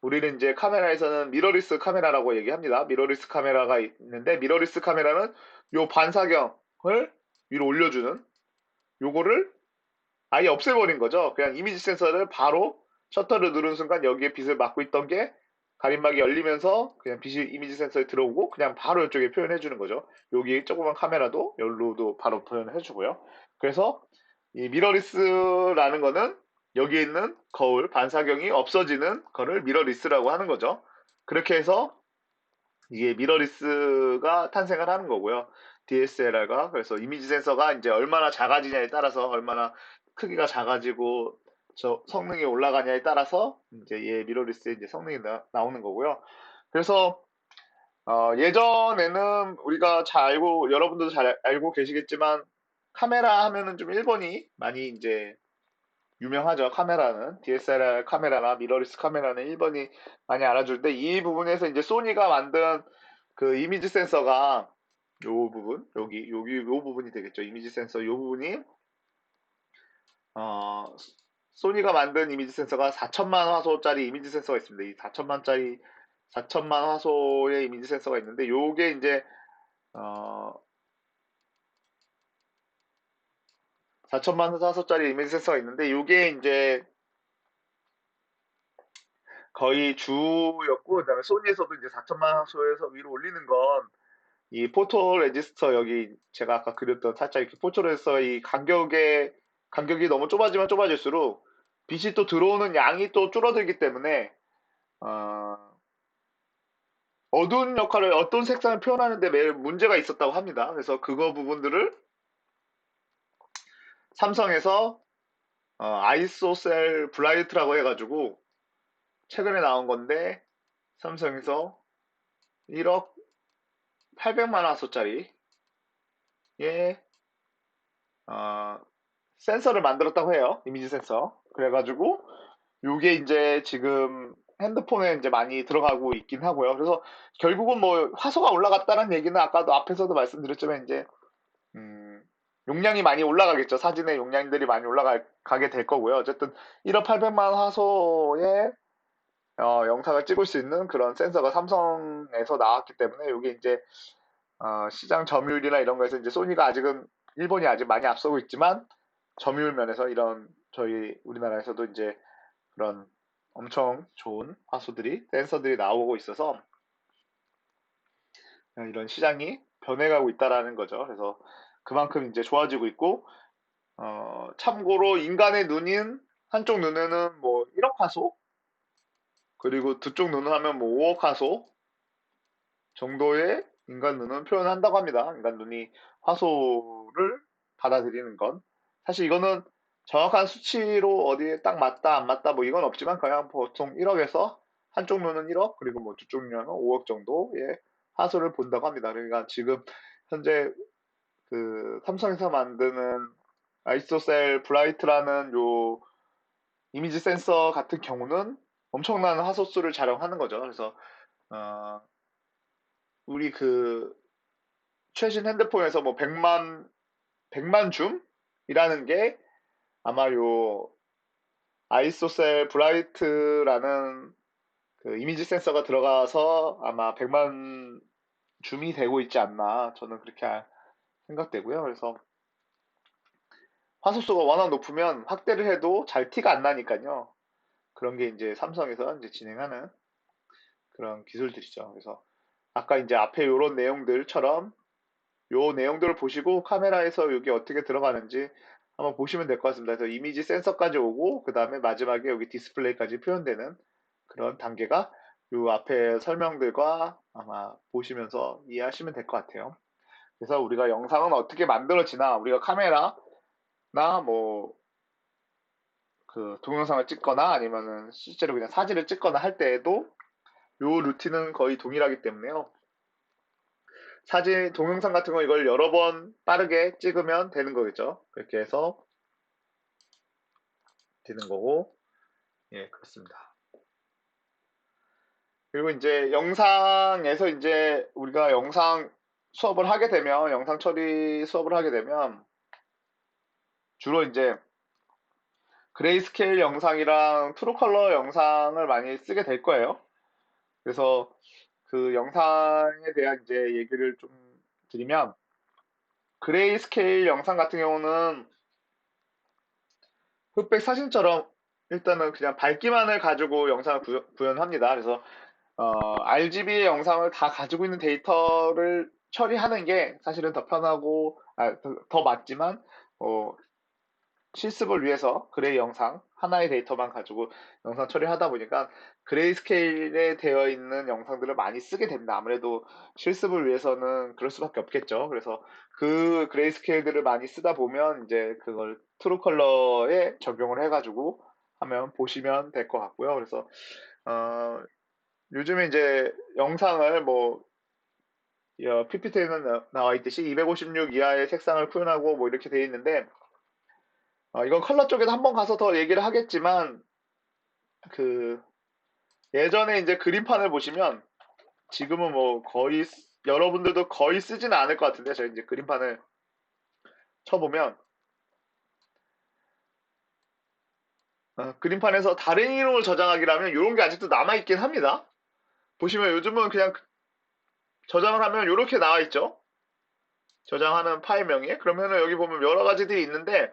우리는 이제 카메라에서는 미러리스 카메라라고 얘기합니다. 미러리스 카메라가 있는데 미러리스 카메라는 요 반사경을 위로 올려주는 요거를 아예 없애버린 거죠. 그냥 이미지 센서를 바로 셔터를 누른 순간 여기에 빛을 막고 있던 게 가림막이 열리면서 그냥 빛이 이미지 센서에 들어오고 그냥 바로 이쪽에 표현해 주는 거죠. 여기 조그만 카메라도 열로도 바로 표현해 주고요. 그래서 이 미러리스라는 거는 여기 있는 거울, 반사경이 없어지는 거를 미러리스라고 하는 거죠. 그렇게 해서 이게 미러리스가 탄생을 하는 거고요. DSLR가. 그래서 이미지 센서가 이제 얼마나 작아지냐에 따라서 얼마나 크기가 작아지고 저 성능이 올라가냐에 따라서 이제 얘 미러리스의 이제 성능이 나오는 거고요. 그래서 예전에는 우리가 잘 알고 여러분들도 잘 알고 계시겠지만 카메라 하면은 좀 일본이 많이 이제 유명하죠. 카메라는 DSLR 카메라나 미러리스 카메라는 일본이 많이 알아주는데 이 부분에서 이제 소니가 만든 그 이미지 센서가 요 부분 여기 요 부분이 되겠죠. 이미지 센서 요 부분이 어 소니가 만든 이미지 센서가 4천만 화소짜리 이미지 센서가 있습니다. 이 4천만 화소의 이미지 센서가 있는데 요게 이제 어 4천만 화소짜리 이미지 센서가 있는데 요게 이제 거의 주였고 그다음에 소니에서도 이제 4천만 화소에서 위로 올리는 건 이 포토 레지스터 여기 제가 아까 그렸던 살짝 이렇게 포토 레지스터 이 간격이 너무 좁아지면 좁아질수록 빛이 또 들어오는 양이 또 줄어들기 때문에 어, 어두운 역할을 어떤 색상을 표현하는데 매일 문제가 있었다고 합니다. 그래서 그거 부분들을 삼성에서 아이소셀 브라이트라고 해가지고 최근에 나온 건데 삼성에서 1억 800만 화소짜리 예 어, 센서를 만들었다고 해요. 이미지 센서. 그래가지고 요게 이제 지금 핸드폰에 이제 많이 들어가고 있긴 하고요. 그래서 결국은 뭐 화소가 올라갔다는 얘기는 아까도 앞에서도 말씀드렸지만 이제 음, 용량이 많이 올라가겠죠. 사진의 용량들이 많이 올라가게 될 거고요. 어쨌든 1억 800만 화소의 영상을 찍을 수 있는 그런 센서가 삼성에서 나왔기 때문에 이게 이제 시장 점유율이나 이런 거에서 이제 소니가 아직은 일본이 아직 많이 앞서고 있지만 점유율 면에서 이런 저희 우리나라에서도 이제 그런 엄청 좋은 화소들이 센서들이 나오고 있어서 이런 시장이 변해가고 있다라는 거죠. 그래서 그만큼 이제 좋아지고 있고 참고로 인간의 눈인 한쪽 눈에는 뭐 1억 화소 그리고 두 쪽 눈을 하면 뭐 5억 화소 정도의 인간 눈은 표현한다고 합니다. 인간 눈이 화소를 받아들이는 건. 사실 이거는 정확한 수치로 어디에 딱 맞다, 안 맞다, 뭐 이건 없지만 그냥 보통 1억에서 한쪽 눈은 1억, 그리고 뭐 두 쪽 눈은 5억 정도의 화소를 본다고 합니다. 그러니까 지금 현재 그 삼성에서 만드는 아이소셀 브라이트라는 요 이미지 센서 같은 경우는 엄청난 화소수를 촬영하는 거죠. 그래서 우리 그 최신 핸드폰에서 뭐 100만 줌이라는 게 아마 요 아이소셀 브라이트라는 그 이미지 센서가 들어가서 아마 100만 줌이 되고 있지 않나 저는 그렇게 생각되고요. 그래서 화소수가 워낙 높으면 확대를 해도 잘 티가 안 나니까요. 그런 게 이제 삼성에서 이제 진행하는 그런 기술들이죠. 그래서 아까 이제 앞에 이런 내용들처럼 요 내용들을 보시고 카메라에서 여기 어떻게 들어가는지 한번 보시면 될 것 같습니다. 그래서 이미지 센서까지 오고 그 다음에 마지막에 여기 디스플레이까지 표현되는 그런 단계가 요 앞에 설명들과 아마 보시면서 이해하시면 될 것 같아요. 그래서 우리가 영상은 어떻게 만들어지나 우리가 카메라나 뭐 그 동영상을 찍거나 아니면은 실제로 그냥 사진을 찍거나 할 때에도 요 루틴은 거의 동일하기 때문에요. 사진, 동영상 같은 거 이걸 여러 번 빠르게 찍으면 되는 거겠죠. 그렇게 해서 되는 거고, 예, 그렇습니다. 그리고 이제 영상에서 이제 우리가 영상 수업을 하게 되면, 영상 처리 수업을 하게 되면, 주로 이제 그레이스케일 영상이랑 트루컬러 영상을 많이 쓰게 될 거예요. 그래서 그 영상에 대한 이제 얘기를 좀 드리면, 그레이스케일 영상 같은 경우는 흑백 사진처럼 일단은 그냥 밝기만을 가지고 영상을 구현합니다. 그래서 RGB의 영상을 다 가지고 있는 데이터를 처리하는 게 사실은 더 편하고 더 맞지만 어, 실습을 위해서 그레이 영상 하나의 데이터만 가지고 영상 처리하다 보니까 그레이스케일에 되어 있는 영상들을 많이 쓰게 됩니다. 아무래도 실습을 위해서는 그럴 수밖에 없겠죠. 그래서 그 그레이스케일들을 많이 쓰다 보면 이제 그걸 트루 컬러에 적용을 해가지고 하면 보시면 될 것 같고요. 그래서 어, 요즘에 이제 영상을 뭐 PPT에는 나와 있듯이 256 이하의 색상을 표현하고 뭐 이렇게 되어 있는데 이건 컬러 쪽에도 한번 가서 더 얘기를 하겠지만 그 예전에 이제 그림판을 보시면 지금은 뭐 거의 여러분들도 거의 쓰지는 않을 것 같은데 제가 이제 그림판을 쳐보면 그림판에서 다른 이름을 저장하기라면 이런 게 아직도 남아있긴 합니다. 보시면 요즘은 그냥 저장을 하면 이렇게 나와 있죠. 저장하는 파일명이. 그러면은 여기 보면 여러 가지들이 있는데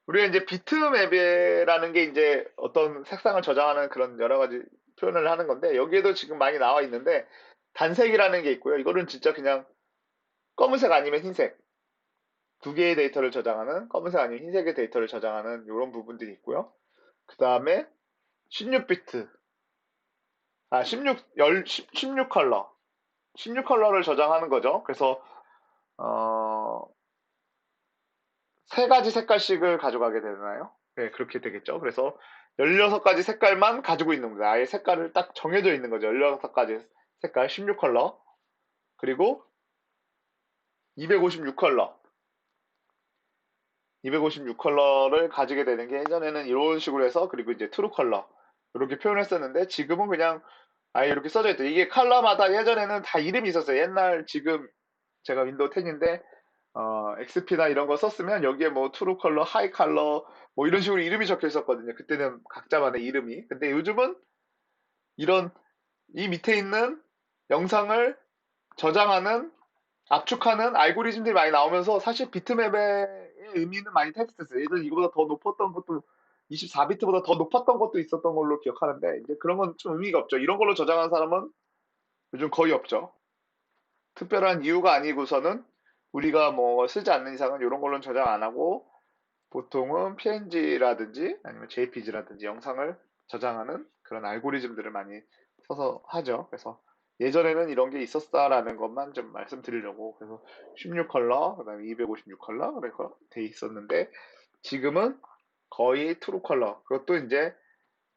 우리가 이제 비트맵이라는 게 이제 어떤 색상을 저장하는 그런 여러 가지 표현을 하는 건데 여기에도 지금 많이 나와 있는데 단색이라는 게 있고요. 이거는 진짜 그냥 검은색 아니면 흰색 두 개의 데이터를 저장하는 검은색 아니면 흰색의 데이터를 저장하는 이런 부분들이 있고요. 그 다음에 16비트 16 컬러 16 컬러를 저장하는 거죠. 그래서 어, 세 가지 색깔씩을 가져가게 되나요? 네, 그렇게 되겠죠. 그래서 16가지 색깔만 가지고 있는 겁니다. 아예 색깔을 딱 정해져 있는 거죠. 16가지 색깔 16 컬러 그리고 256 컬러 256 컬러를 가지게 되는 게 예전에는 이런 식으로 해서 그리고 이제 트루 컬러 이렇게 표현했었는데 지금은 그냥 아예 이렇게 써져 있죠. 이게 컬러마다 예전에는 다 이름이 있었어요. 옛날 지금 제가 윈도우 10인데 XP나 이런 거 썼으면 여기에 뭐 트루 컬러, 하이 컬러 뭐 이런 식으로 이름이 적혀 있었거든요. 그때는 각자만의 이름이. 근데 요즘은 이런 이 밑에 있는 영상을 저장하는 압축하는 알고리즘들이 많이 나오면서 사실 비트맵의 의미는 많이 퇴색됐어요. 예전에 이거보다 더 높았던 것도 24비트보다 더 높았던 것도 있었던 걸로 기억하는데 이제 그런 건 좀 의미가 없죠. 이런 걸로 저장한 사람은 요즘 거의 없죠. 특별한 이유가 아니고서는 우리가 뭐 쓰지 않는 이상은 이런 걸로는 저장 안 하고 보통은 PNG라든지 아니면 JPG라든지 영상을 저장하는 그런 알고리즘들을 많이 써서 하죠. 그래서 예전에는 이런 게 있었다라는 것만 좀 말씀드리려고 그래서 16 컬러, 그다음에 256 컬러 그래서 돼 있었는데 지금은 거의 트루 컬러. 그것도 이제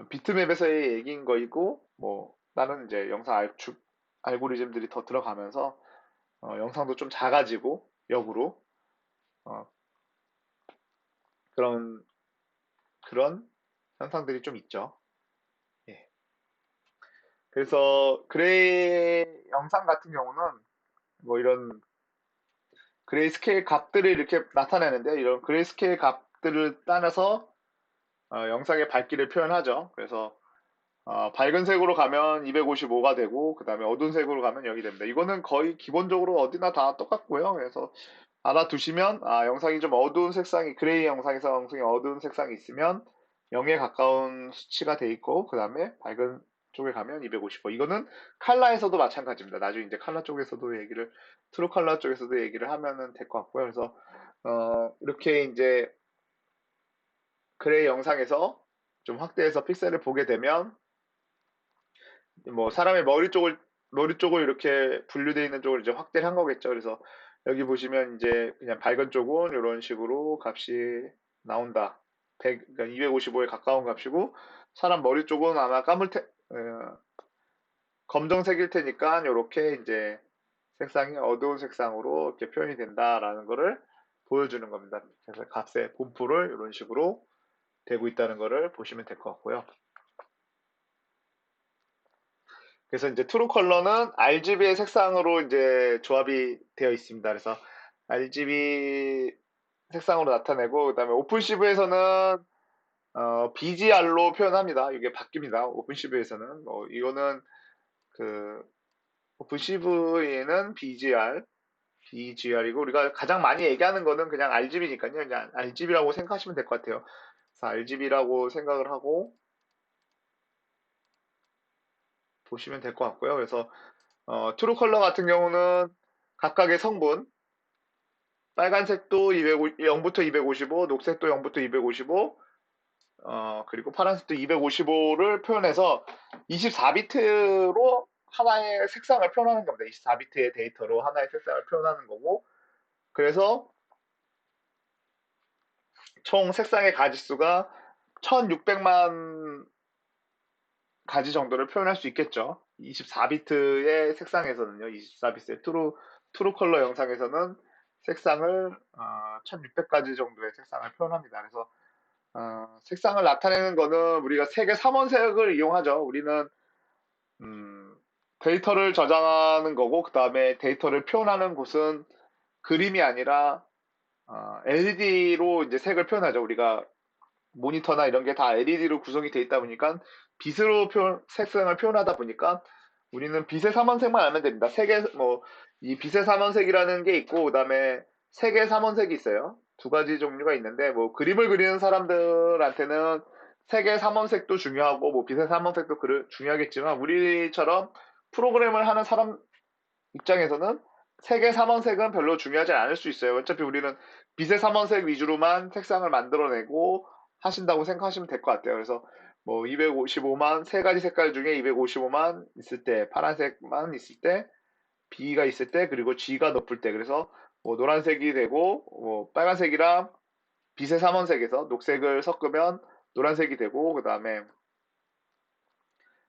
비트맵에서의 얘기인 거이고 뭐 나는 이제 영상 압축 알고리즘들이 더 들어가면서 영상도 좀 작아지고 역으로 어, 그런 그런 현상들이 좀 있죠. 예. 그래서 그레이 영상 같은 경우는 뭐 이런 그레이 스케일 값들을 이렇게 나타내는데 이런 그레이 스케일 값들을 따라서 영상의 밝기를 표현하죠. 그래서 밝은 색으로 가면 255가 되고 그 다음에 어두운 색으로 가면 0이 됩니다. 이거는 거의 기본적으로 어디나 다 똑같고요. 그래서 알아두시면 영상이 좀 어두운 색상이 그레이 영상에서 영상이 어두운 색상이 있으면 0에 가까운 수치가 돼 있고 그 다음에 밝은 쪽에 가면 255. 이거는 칼라에서도 마찬가지입니다. 나중에 이제 칼라 쪽에서도 얘기를 트루 칼라 쪽에서도 얘기를 하면은 될 것 같고요. 그래서 이렇게 이제 그레이 영상에서 좀 확대해서 픽셀을 보게 되면 뭐 사람의 머리 쪽을 이렇게 분류되어 있는 쪽을 이제 확대를 한 거겠죠. 그래서 여기 보시면 이제 그냥 밝은 쪽은 이런 식으로 값이 나온다. 100, 그러니까 255에 가까운 값이고 사람 머리 쪽은 아마 검정색일 테니까 이렇게 이제 색상이 어두운 색상으로 이렇게 표현이 된다라는 거를 보여주는 겁니다. 그래서 값의 분포를 이런 식으로 되고 있다는 거를 보시면 될 것 같고요. 그래서 이제 트루 컬러는 RGB의 색상으로 이제 조합이 되어 있습니다. 그래서 RGB 색상으로 나타내고 그다음에 오픈시브에서는 BGR로 표현합니다. 이게 바뀝니다. 오픈시브에서는 이거는 그 오픈시브에는 BGR이고 우리가 가장 많이 얘기하는 거는 그냥 RGB니까요. 그냥 RGB라고 생각하시면 될 것 같아요. 그래서 RGB라고 생각을 하고 보시면 될 것 같고요. 그래서 트루 컬러 같은 경우는 각각의 성분 빨간색도 0부터 255, 녹색도 0부터 255, 그리고 파란색도 255를 표현해서 24비트로 하나의 색상을 표현하는 겁니다. 24비트의 데이터로 하나의 색상을 표현하는 거고, 그래서 총 색상의 가지수가 1600만 가지 정도를 표현할 수 있겠죠. 24비트의 색상에서는요, 24비트의 트루 컬러 영상에서는 색상을 1600가지 정도의 색상을 표현합니다. 그래서 색상을 나타내는 거는 우리가 색의 삼원색을 이용하죠. 우리는 음, 데이터를 저장하는 거고, 그 다음에 데이터를 표현하는 곳은 그림이 아니라 LED로 이제 색을 표현하죠. 우리가 모니터나 이런 게 다 LED로 구성이 돼 있다 보니까 빛으로 색상을 표현하다 보니까 우리는 빛의 삼원색만 알면 됩니다. 이 빛의 삼원색이라는 게 있고, 그 다음에 색의 삼원색이 있어요. 두 가지 종류가 있는데, 뭐, 그림을 그리는 사람들한테는 색의 삼원색도 중요하고, 뭐, 빛의 삼원색도 중요하겠지만, 우리처럼 프로그램을 하는 사람 입장에서는 색의 삼원색은 별로 중요하지 않을 수 있어요. 어차피 우리는 빛의 삼원색 위주로만 색상을 만들어내고 하신다고 생각하시면 될 것 같아요. 그래서 뭐 255만 세 가지 색깔 중에 255만 있을 때, 파란색만 있을 때, B가 있을 때, 그리고 G가 높을 때, 그래서 뭐 노란색이 되고 뭐 빨간색이랑 빛의 삼원색에서 녹색을 섞으면 노란색이 되고, 그 다음에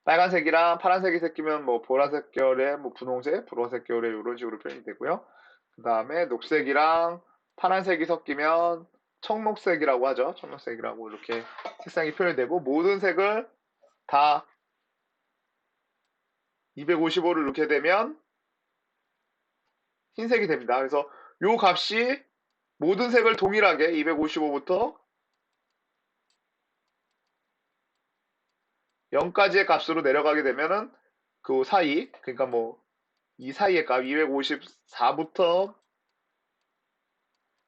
빨간색이랑 파란색이 섞이면 뭐 보라색 계열의 뭐 분홍색, 분홍색 계열의 이런 식으로 표현이 되고요. 그 다음에 녹색이랑 파란색이 섞이면 청록색이라고 하죠. 청록색이라고 이렇게 색상이 표현되고, 모든 색을 다 255를 넣게 되면 흰색이 됩니다. 그래서 요 값이 모든 색을 동일하게 255부터 0까지의 값으로 내려가게 되면은 그 사이, 그러니까 뭐 이 사이의 값 254부터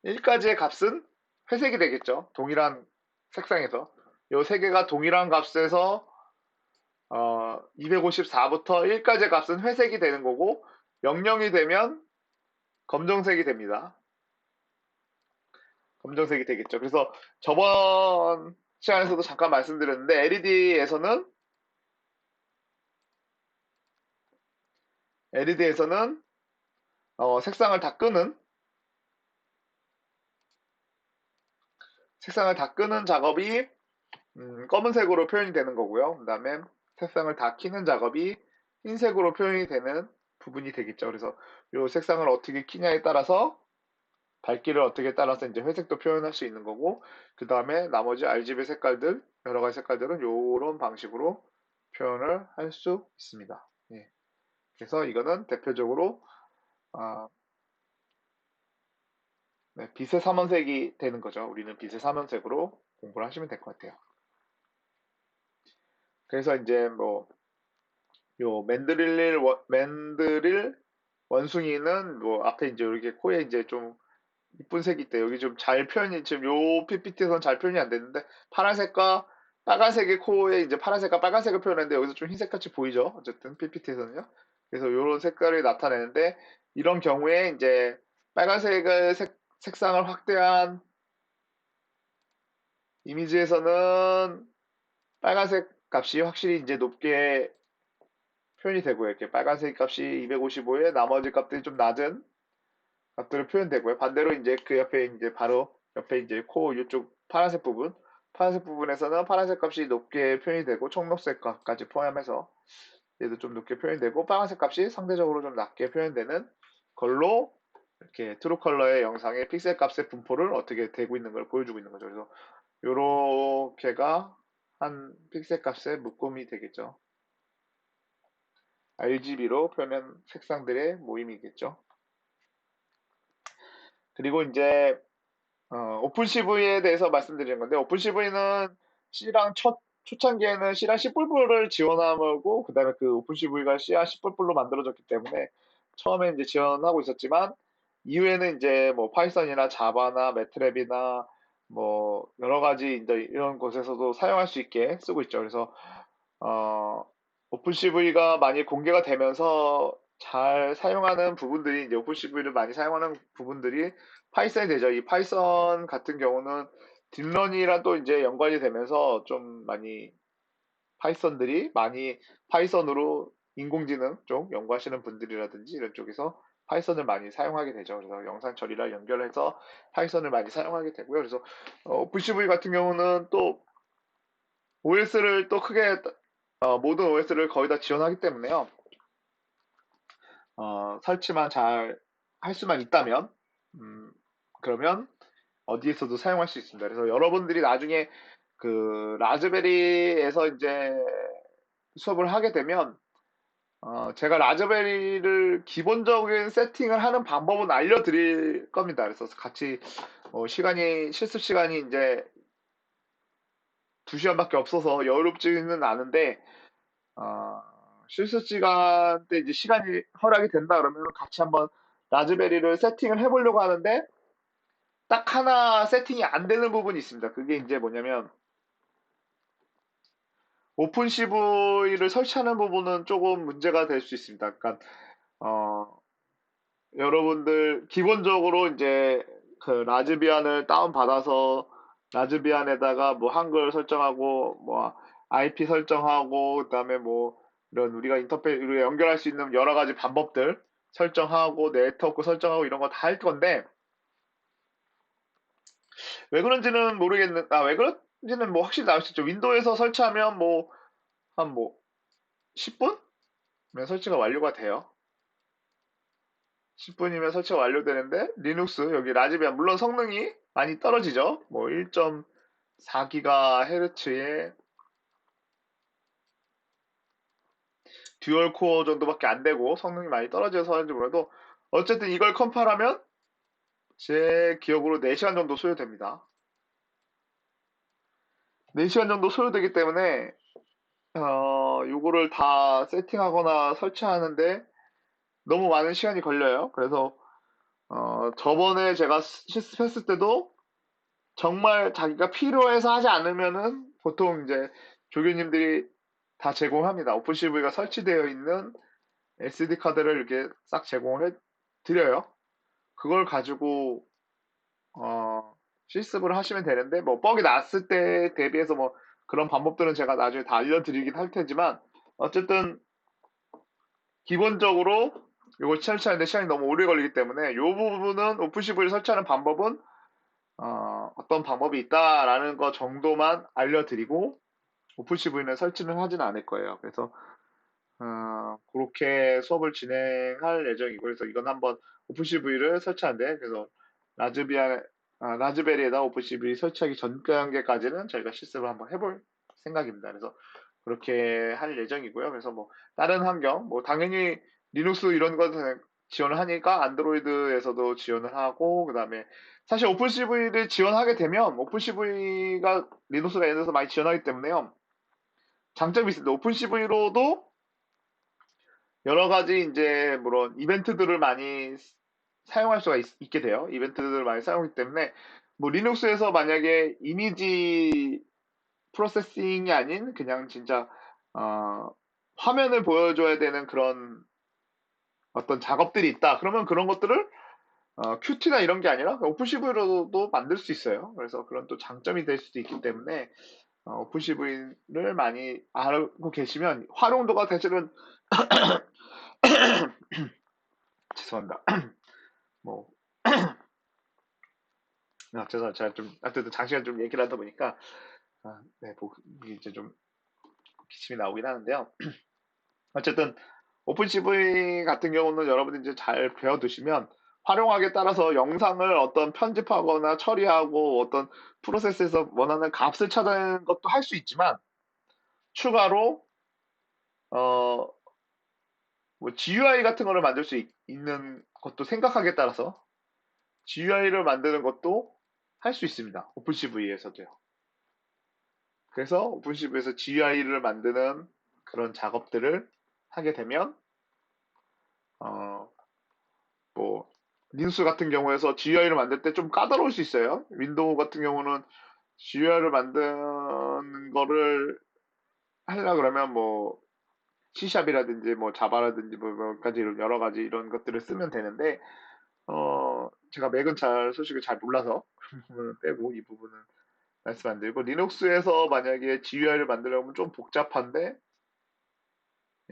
1까지의 값은 회색이 되겠죠. 동일한 색상에서. 요 세 개가 동일한 값에서 254부터 1까지의 값은 회색이 되는 거고, 00이 되면 검정색이 됩니다. 검정색이 되겠죠. 그래서 저번 시간에서도 잠깐 말씀드렸는데, LED에서는 색상을 다 끄는 작업이 검은색으로 표현이 되는 거고요. 그 다음에 색상을 다 켜는 작업이 흰색으로 표현이 되는 부분이 되겠죠. 그래서 이 색상을 어떻게 켜냐에 따라서, 밝기를 어떻게 따라서 이제 회색도 표현할 수 있는 거고, 그 다음에 나머지 RGB 색깔들, 여러 가지 색깔들은 이런 방식으로 표현을 할 수 있습니다. 예. 그래서 이거는 대표적으로 아, 네, 빛의 삼원색이 되는 거죠. 우리는 빛의 삼원색으로 공부를 하시면 될 것 같아요. 그래서 이제 뭐 요 맨드릴 원숭이는 뭐 앞에 이제 이렇게 코에 이제 좀 이쁜 색이 있대. 여기 좀 잘 표현이, 지금 요 PPT에서는 잘 표현이 안 됐는데, 파란색과 빨간색의 코에 이제 파란색과 빨간색을 표현했는데, 여기서 좀 흰색 같이 보이죠. 어쨌든 PPT에서는요. 그래서 요런 색깔을 나타내는데, 이런 경우에 이제 빨간색의 색상을 확대한 이미지에서는 빨간색 값이 확실히 이제 높게 표현이 되고요. 이렇게 빨간색 값이 255에 나머지 값들이 좀 낮은 값들을 표현되고요. 반대로 이제 그 옆에 이제 바로 옆에 이제 코 이쪽 파란색 부분에서는 파란색 값이 높게 표현이 되고, 청록색 값까지 포함해서 얘도 좀 높게 표현이 되고, 빨간색 값이 상대적으로 좀 낮게 표현되는 걸로, 이렇게 트루 컬러의 영상의 픽셀 값의 분포를 어떻게 되고 있는 걸 보여주고 있는 거죠. 그래서 요렇게가 한 픽셀 값의 묶음이 되겠죠. RGB로 표현한 색상들의 모임이겠죠. 그리고 이제 오픈CV에 대해서 말씀드리는 건데, 오픈CV는 C랑 초창기에는 C랑 C++를 지원하고, 그 다음에 그 오픈CV가 C랑 C++로 만들어졌기 때문에 처음에 이제 지원하고 있었지만, 이후에는 이제 뭐 파이썬이나 자바나 매트랩이나 뭐 여러 가지 이제 이런 곳에서도 사용할 수 있게 쓰고 있죠. 그래서 오픈CV가 많이 공개가 되면서 잘 사용하는 부분들이 이제 오픈CV를 많이 사용하는 부분들이 파이썬이 되죠. 이 파이썬 같은 경우는 딥러닝이랑 또 이제 연관이 되면서 좀 많이 파이썬들이 많이 파이썬으로 인공지능 쪽 연구하시는 분들이라든지 이런 쪽에서 파이썬을 많이 사용하게 되죠. 그래서 영상 처리랑 연결해서 파이썬을 많이 사용하게 되고요. 그래서 오픈CV 같은 경우는 또 OS를 또 크게 모든 OS를 거의 다 지원하기 때문에요. 설치만 잘 할 수만 있다면, 음, 그러면 어디에서도 사용할 수 있습니다. 그래서 여러분들이 나중에 그 라즈베리에서 이제 수업을 하게 되면, 제가 라즈베리를 기본적인 세팅을 하는 방법은 알려드릴 겁니다. 그래서 같이 실습 시간이 이제 2시간밖에 없어서 여유롭지는 않은데, 어, 실습 시간 때 이제 시간이 허락이 된다 그러면 같이 한번 라즈베리를 세팅을 해보려고 하는데 딱 하나 세팅이 안 되는 부분이 있습니다. 그게 이제 뭐냐면 오픈CV를 설치하는 부분은 조금 문제가 될 수 있습니다. 그러니까 어, 여러분들 기본적으로 이제 그 라즈비안을 다운 받아서 라즈비안에다가 뭐 한글 설정하고 뭐 IP 설정하고 그다음에 뭐 이런 우리가 인터페이스로 연결할 수 있는 여러 가지 방법들 설정하고 네트워크 설정하고 이런 거 다 할 건데 왜 그런지는 왜 그런지는 뭐 확실히 나올 수 있죠. 윈도우에서 설치하면 뭐 한 뭐 10분면 설치가 완료가 돼요. 10분이면 설치가 완료되는데 리눅스 여기 라즈비안 물론 성능이 많이 떨어지죠. 뭐 1.4GHz의 듀얼 코어 정도밖에 안 되고 성능이 많이 떨어져서 하는지 몰라도 어쨌든 이걸 컴파하면 제 기억으로 4시간 정도 소요됩니다. 4시간 정도 소요되기 때문에 요거를 다 세팅하거나 설치하는데 너무 많은 시간이 걸려요. 그래서 저번에 제가 실습했을 때도 정말 자기가 필요해서 하지 않으면은 보통 이제 조교님들이 다 제공합니다. 오픈CV가 설치되어 있는 SD 카드를 이렇게 싹 제공을 해 드려요. 그걸 가지고 실습을 하시면 되는데 뭐 뻑이 났을 때 대비해서 뭐 그런 방법들은 제가 나중에 다 알려드리긴 할 테지만 어쨌든 기본적으로 이걸 설치하는데 시간이 너무 오래 걸리기 때문에 이 부분은 오픈CV를 설치하는 방법은 어떤 방법이 있다라는 거 정도만 알려드리고 오픈CV는 설치는 하진 않을 거예요. 그래서 그렇게 수업을 진행할 예정이고 그래서 이건 한번 오픈CV를 설치하는데 그래서 라즈비아 라즈베리에다 오픈CV 설치하기 전 단계까지는 저희가 실습을 한번 해볼 생각입니다. 그래서 그렇게 할 예정이고요. 그래서 뭐 다른 환경 뭐 당연히 리눅스 이런 거 지원을 하니까 안드로이드에서도 지원을 하고 그다음에 사실 오픈CV를 지원하게 되면 오픈CV가 리눅스가 예를 들어서 많이 지원하기 때문에요. 장점이 있습니다. 오픈CV로도 여러 가지 이제 물론 이벤트들을 많이 사용할 수가 있게 돼요. 이벤트들을 많이 사용하기 때문에 뭐 리눅스에서 만약에 이미지 프로세싱이 아닌 그냥 진짜 어, 화면을 보여줘야 되는 그런 어떤 작업들이 있다. 그러면 그런 것들을 큐티나 이런 게 아니라 오픈CV로도 만들 수 있어요. 그래서 그런 또 장점이 될 수도 있기 때문에 오픈CV를 많이 알고 계시면 활용도가 사실은 죄송합니다. 뭐 죄송합니다. 제가 좀 어쨌든 장시간 좀 얘기를 하다 보니까 네, 이제 좀 기침이 나오긴 하는데요. 어쨌든 오픈CV 같은 경우는 여러분들이 이제 잘 배워두시면 활용하기에 따라서 영상을 어떤 편집하거나 처리하고 어떤 프로세스에서 원하는 값을 찾아내는 것도 할 수 있지만 추가로 어, 뭐 GUI 같은 거를 만들 수 있는 것도 생각하기에 따라서 GUI를 만드는 것도 할 수 있습니다. 오픈CV에서도요. 그래서 오픈CV에서 GUI를 만드는 그런 작업들을 하게 되면 어, 뭐 린스 같은 경우에서 GUI를 만들 때 좀 까다로울 수 있어요. 윈도우 같은 경우는 GUI를 만드는 거를 하려 그러면 뭐 C샵이라든지 뭐 자바라든지 몇 가지 여러 가지 이런 것들을 쓰면 되는데 제가 맥은 잘 소식을 잘 몰라서 그 부분은 빼고 이 부분은 말씀 안 드리고 리눅스에서 만약에 GUI를 만들려면 좀 복잡한데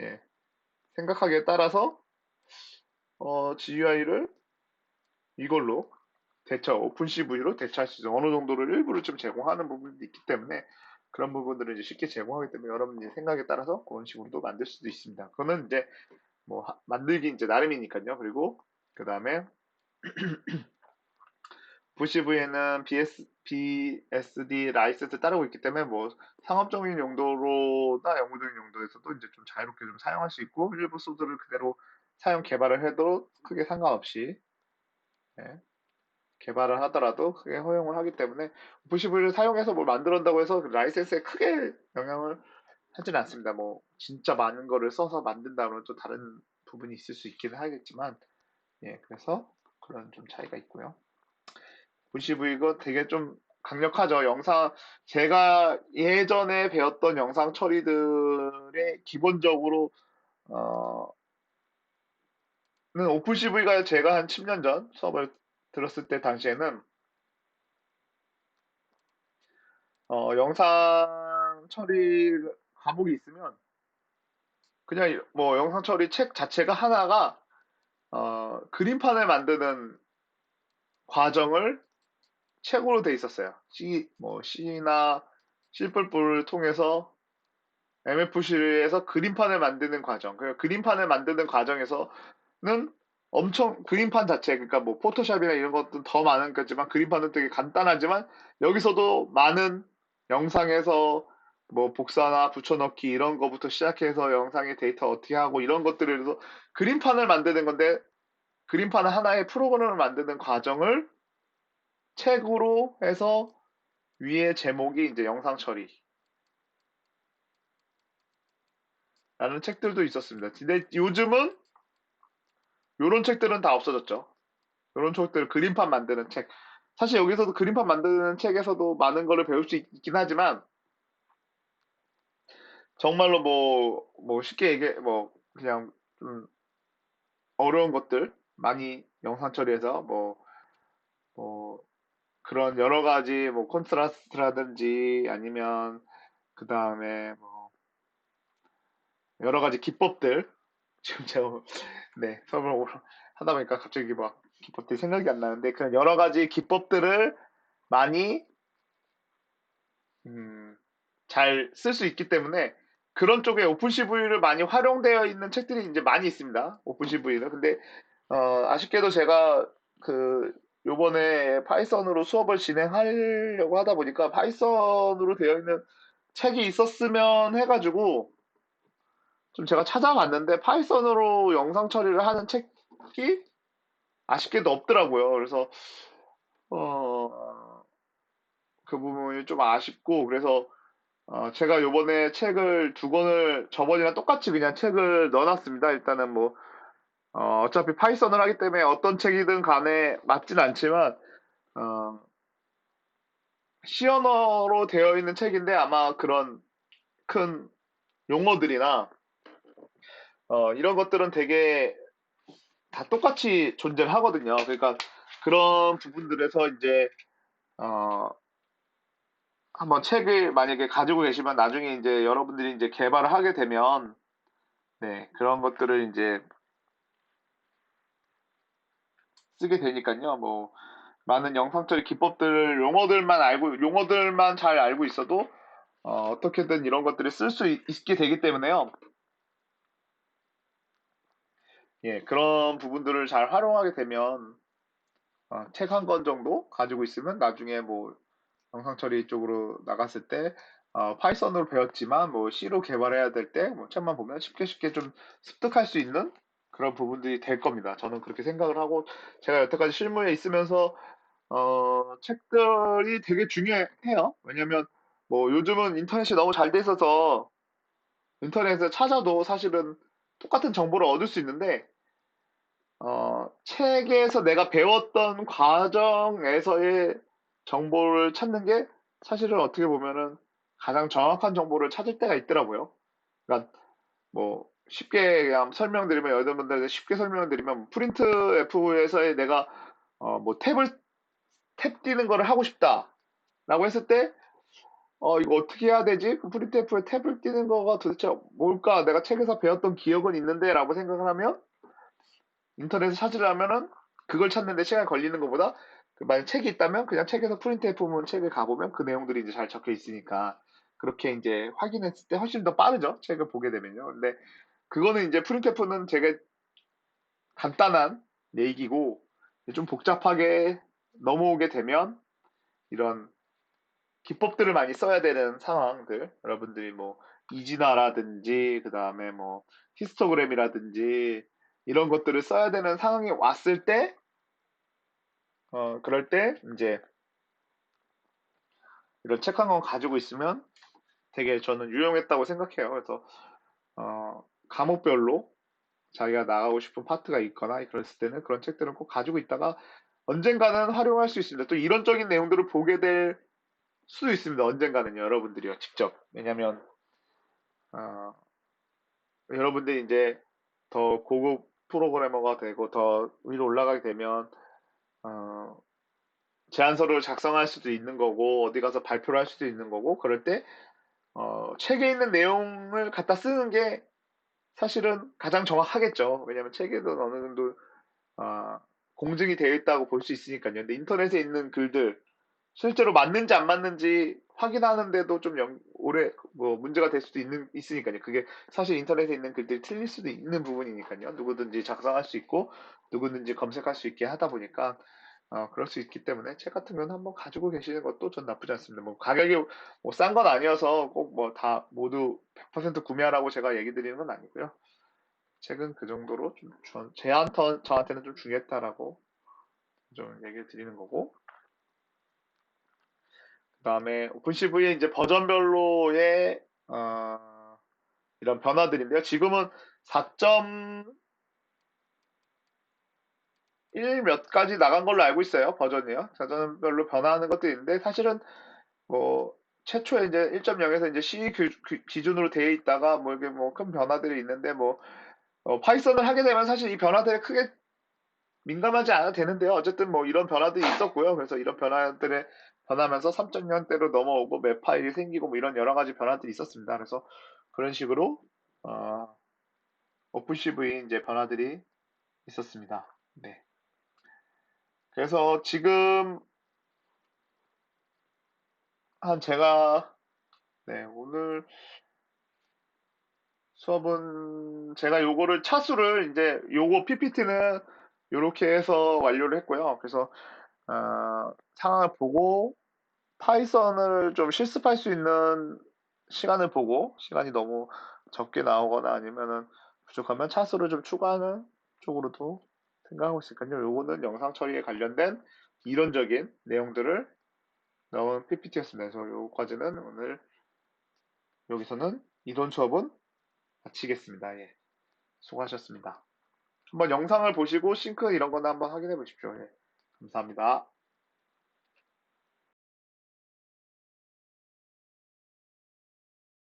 예, 생각하기에 따라서 GUI를 이걸로 오픈CV로 대체할 수 있어 어느 정도를 일부를 좀 제공하는 부분도 있기 때문에 그런 부분들을 이제 쉽게 제공하기 때문에 여러분이 생각에 따라서 그런 식으로도 만들 수도 있습니다. 그거는 이제 뭐 만들기 이제 나름이니까요. 그리고 그 다음에 VCV에는 BSD 라이센스 따르고 있기 때문에 뭐 상업적인 용도로나 연구적인 용도에서도 이제 좀 자유롭게 좀 사용할 수 있고 일부 소스를 그대로 사용 개발을 해도 크게 상관없이 예, 개발을 하더라도 크게 허용을 하기 때문에 VCV를 사용해서 뭘 만들었다고 해서 그 라이센스에 크게 영향을 하지는 않습니다. 뭐 진짜 많은 거를 써서 만든다면 또 다른 부분이 있을 수 있기는 하겠지만 예, 그래서 그런 좀 차이가 있고요. VCV 이거 되게 좀 강력하죠. 제가 예전에 배웠던 영상 처리들의 기본적으로, 는 오픈CV가 제가 한 10년 전 수업을 들었을 때 당시에는, 영상 처리 과목이 있으면 그냥 뭐 영상 처리 책 자체가 하나가, 그림판을 만드는 과정을 책으로 돼 있었어요. C나 C++을 통해서 MFC에서 그림판을 만드는 과정. 그 그림판을 만드는 과정에서는 엄청 그림판 자체, 그러니까 뭐 포토샵이나 이런 것도 더 많은 거지만 그림판은 되게 간단하지만 여기서도 많은 영상에서 뭐 복사나 붙여넣기 이런 거부터 시작해서 영상의 데이터 어떻게 하고 이런 것들을 해서 그림판을 만드는 건데 그림판 하나의 프로그램을 만드는 과정을 책으로 해서 위에 제목이 이제 영상 처리라는 책들도 있었습니다. 근데 요즘은 요런 책들은 다 없어졌죠. 요런 책들 그림판 만드는 책. 사실 여기서도 그림판 만드는 책에서도 많은 거를 배울 수 있긴 하지만 정말로 뭐 쉽게 뭐 그냥 좀 어려운 것들 많이 영상 처리해서 뭐 그런 여러 가지 뭐 콘트라스트라든지 아니면 그 다음에 뭐 여러 가지 기법들 지금 제가 네 수업을 하다 보니까 갑자기 막 기법들이 생각이 안 나는데 그런 여러 가지 기법들을 많이 잘 쓸 수 있기 때문에 그런 쪽에 오픈CV를 많이 활용되어 있는 책들이 이제 많이 있습니다. 오픈CV는. 근데 아쉽게도 제가 그 요번에 파이썬으로 수업을 진행하려고 하다 보니까 파이썬으로 되어 있는 책이 있었으면 해가지고 좀 제가 찾아봤는데 파이썬으로 영상 처리를 하는 책이 아쉽게도 없더라고요. 그래서 어, 그 부분이 좀 아쉽고 그래서 제가 요번에 책을 두 권을 저번이랑 똑같이 그냥 책을 넣어놨습니다. 일단은 뭐 어차피 파이썬을 하기 때문에 어떤 책이든 간에 맞진 않지만 어, C 언어로 되어 있는 책인데 아마 그런 큰 용어들이나 이런 것들은 되게 다 똑같이 존재를 하거든요. 그러니까 그런 부분들에서 이제 어, 한번 책을 만약에 가지고 계시면 나중에 이제 여러분들이 이제 개발을 하게 되면 네, 그런 것들을 이제 쓰게 되니까요. 뭐 많은 영상 처리 기법들 용어들만 잘 알고 있어도 어떻게든 이런 것들을 쓸 수 있게 되기 때문에요. 예, 그런 부분들을 잘 활용하게 되면 책 한 권 정도 가지고 있으면 나중에 뭐 영상 처리 쪽으로 나갔을 때 파이썬으로 배웠지만 뭐 C로 개발해야 될 때 뭐 책만 보면 쉽게 쉽게 좀 습득할 수 있는 그런 부분들이 될 겁니다. 저는 그렇게 생각을 하고 제가 여태까지 실무에 있으면서 책들이 되게 중요해요. 왜냐면 뭐 요즘은 인터넷이 너무 잘 돼 있어서 인터넷에서 찾아도 사실은 똑같은 정보를 얻을 수 있는데 책에서 내가 배웠던 과정에서의 정보를 찾는 게 사실은 어떻게 보면은 가장 정확한 정보를 찾을 때가 있더라고요. 그러니까 뭐 쉽게 그냥 설명드리면 여러분들한테 쉽게 설명드리면 프린트 F에서의 내가 뭐 탭 띄는 거를 하고 싶다라고 했을 때 이거 어떻게 해야 되지? 그 프린트 F에 탭을 띄는 거가 도대체 뭘까? 내가 책에서 배웠던 기억은 있는데 라고 생각을 하면 인터넷에 찾으려면은 그걸 찾는데 시간이 걸리는 것보다 만약 책이 있다면 그냥 책에서 프린트 F문 책을 가보면 그 내용들이 이제 잘 적혀 있으니까 그렇게 이제 확인했을 때 훨씬 더 빠르죠. 책을 보게 되면요. 근데 그거는 이제 프린트 F는 되게 간단한 얘기고 좀 복잡하게 넘어오게 되면 이런 기법들을 많이 써야 되는 상황들 여러분들이 뭐 이진화라든지 그 다음에 뭐 히스토그램이라든지 이런 것들을 써야 되는 상황이 왔을 때 그럴 때 이제 이런 책 한 권 가지고 있으면 되게 저는 유용했다고 생각해요. 그래서 과목별로 자기가 나가고 싶은 파트가 있거나 그랬을 때는 그런 책들은 꼭 가지고 있다가 언젠가는 활용할 수 있습니다. 또 이론적인 내용들을 보게 될 수도 있습니다. 언젠가는요, 여러분들이요, 직접. 왜냐면, 어, 여러분들이 이제 더 고급 프로그래머가 되고 더 위로 올라가게 되면, 어, 제안서를 작성할 수도 있는 거고, 어디 가서 발표를 할 수도 있는 거고, 그럴 때, 책에 있는 내용을 갖다 쓰는 게 사실은 가장 정확하겠죠. 왜냐면 책에도 어느 정도, 어, 공증이 되어 있다고 볼 수 있으니까요. 근데 인터넷에 있는 글들, 실제로 맞는지 안 맞는지 확인하는데도 좀 오래 뭐 문제가 될 수도 있으니까요. 그게 사실 인터넷에 있는 글들이 틀릴 수도 있는 부분이니까요. 누구든지 작성할 수 있고 누구든지 검색할 수 있게 하다 보니까 그럴 수 있기 때문에 책 같은 건 한번 가지고 계시는 것도 전 나쁘지 않습니다. 뭐 가격이 뭐 싼 건 아니어서 꼭 뭐 다 모두 100% 구매하라고 제가 얘기 드리는 건 아니고요. 책은 그 정도로 좀 저한테는 좀 중요했다라고 좀 얘기를 드리는 거고. 그다음에 오픈CV의 이제 버전별로의 이런 변화들인데요. 지금은 4.1 몇 가지 나간 걸로 알고 있어요. 버전이요. 버전별로 변화하는 것도 있는데 사실은 뭐 최초에 이제 1.0에서 이제 C 기준으로 되어 있다가 뭐 이게 뭐 큰 변화들이 있는데 뭐 파이썬을 하게 되면 사실 이 변화들에 크게 민감하지 않아도 되는데요. 어쨌든 뭐 이런 변화들이 있었고요. 그래서 이런 변화들에 변하면서 3.0대로 넘어오고 맵 파일이 생기고 뭐 이런 여러 가지 변화들이 있었습니다. 그래서 그런 식으로 어, 오픈CV 이제 변화들이 있었습니다. 네. 그래서 지금 한 제가 네, 오늘 수업은 제가 요거를 차수를 이제 요거 PPT는 요렇게 해서 완료를 했고요. 그래서 상황을 보고 파이썬을 좀 실습할 수 있는 시간을 보고 시간이 너무 적게 나오거나 아니면은 부족하면 차수를 좀 추가하는 쪽으로도 생각하고 있으니까요. 요거는 영상 처리에 관련된 이론적인 내용들을 넣은 PPT였습니다. 그래서 요거까지는 오늘 여기서는 이론 수업은 마치겠습니다. 예. 수고하셨습니다. 한번 영상을 보시고 싱크 이런 거나 한번 확인해 보십시오. 예. 감사합니다.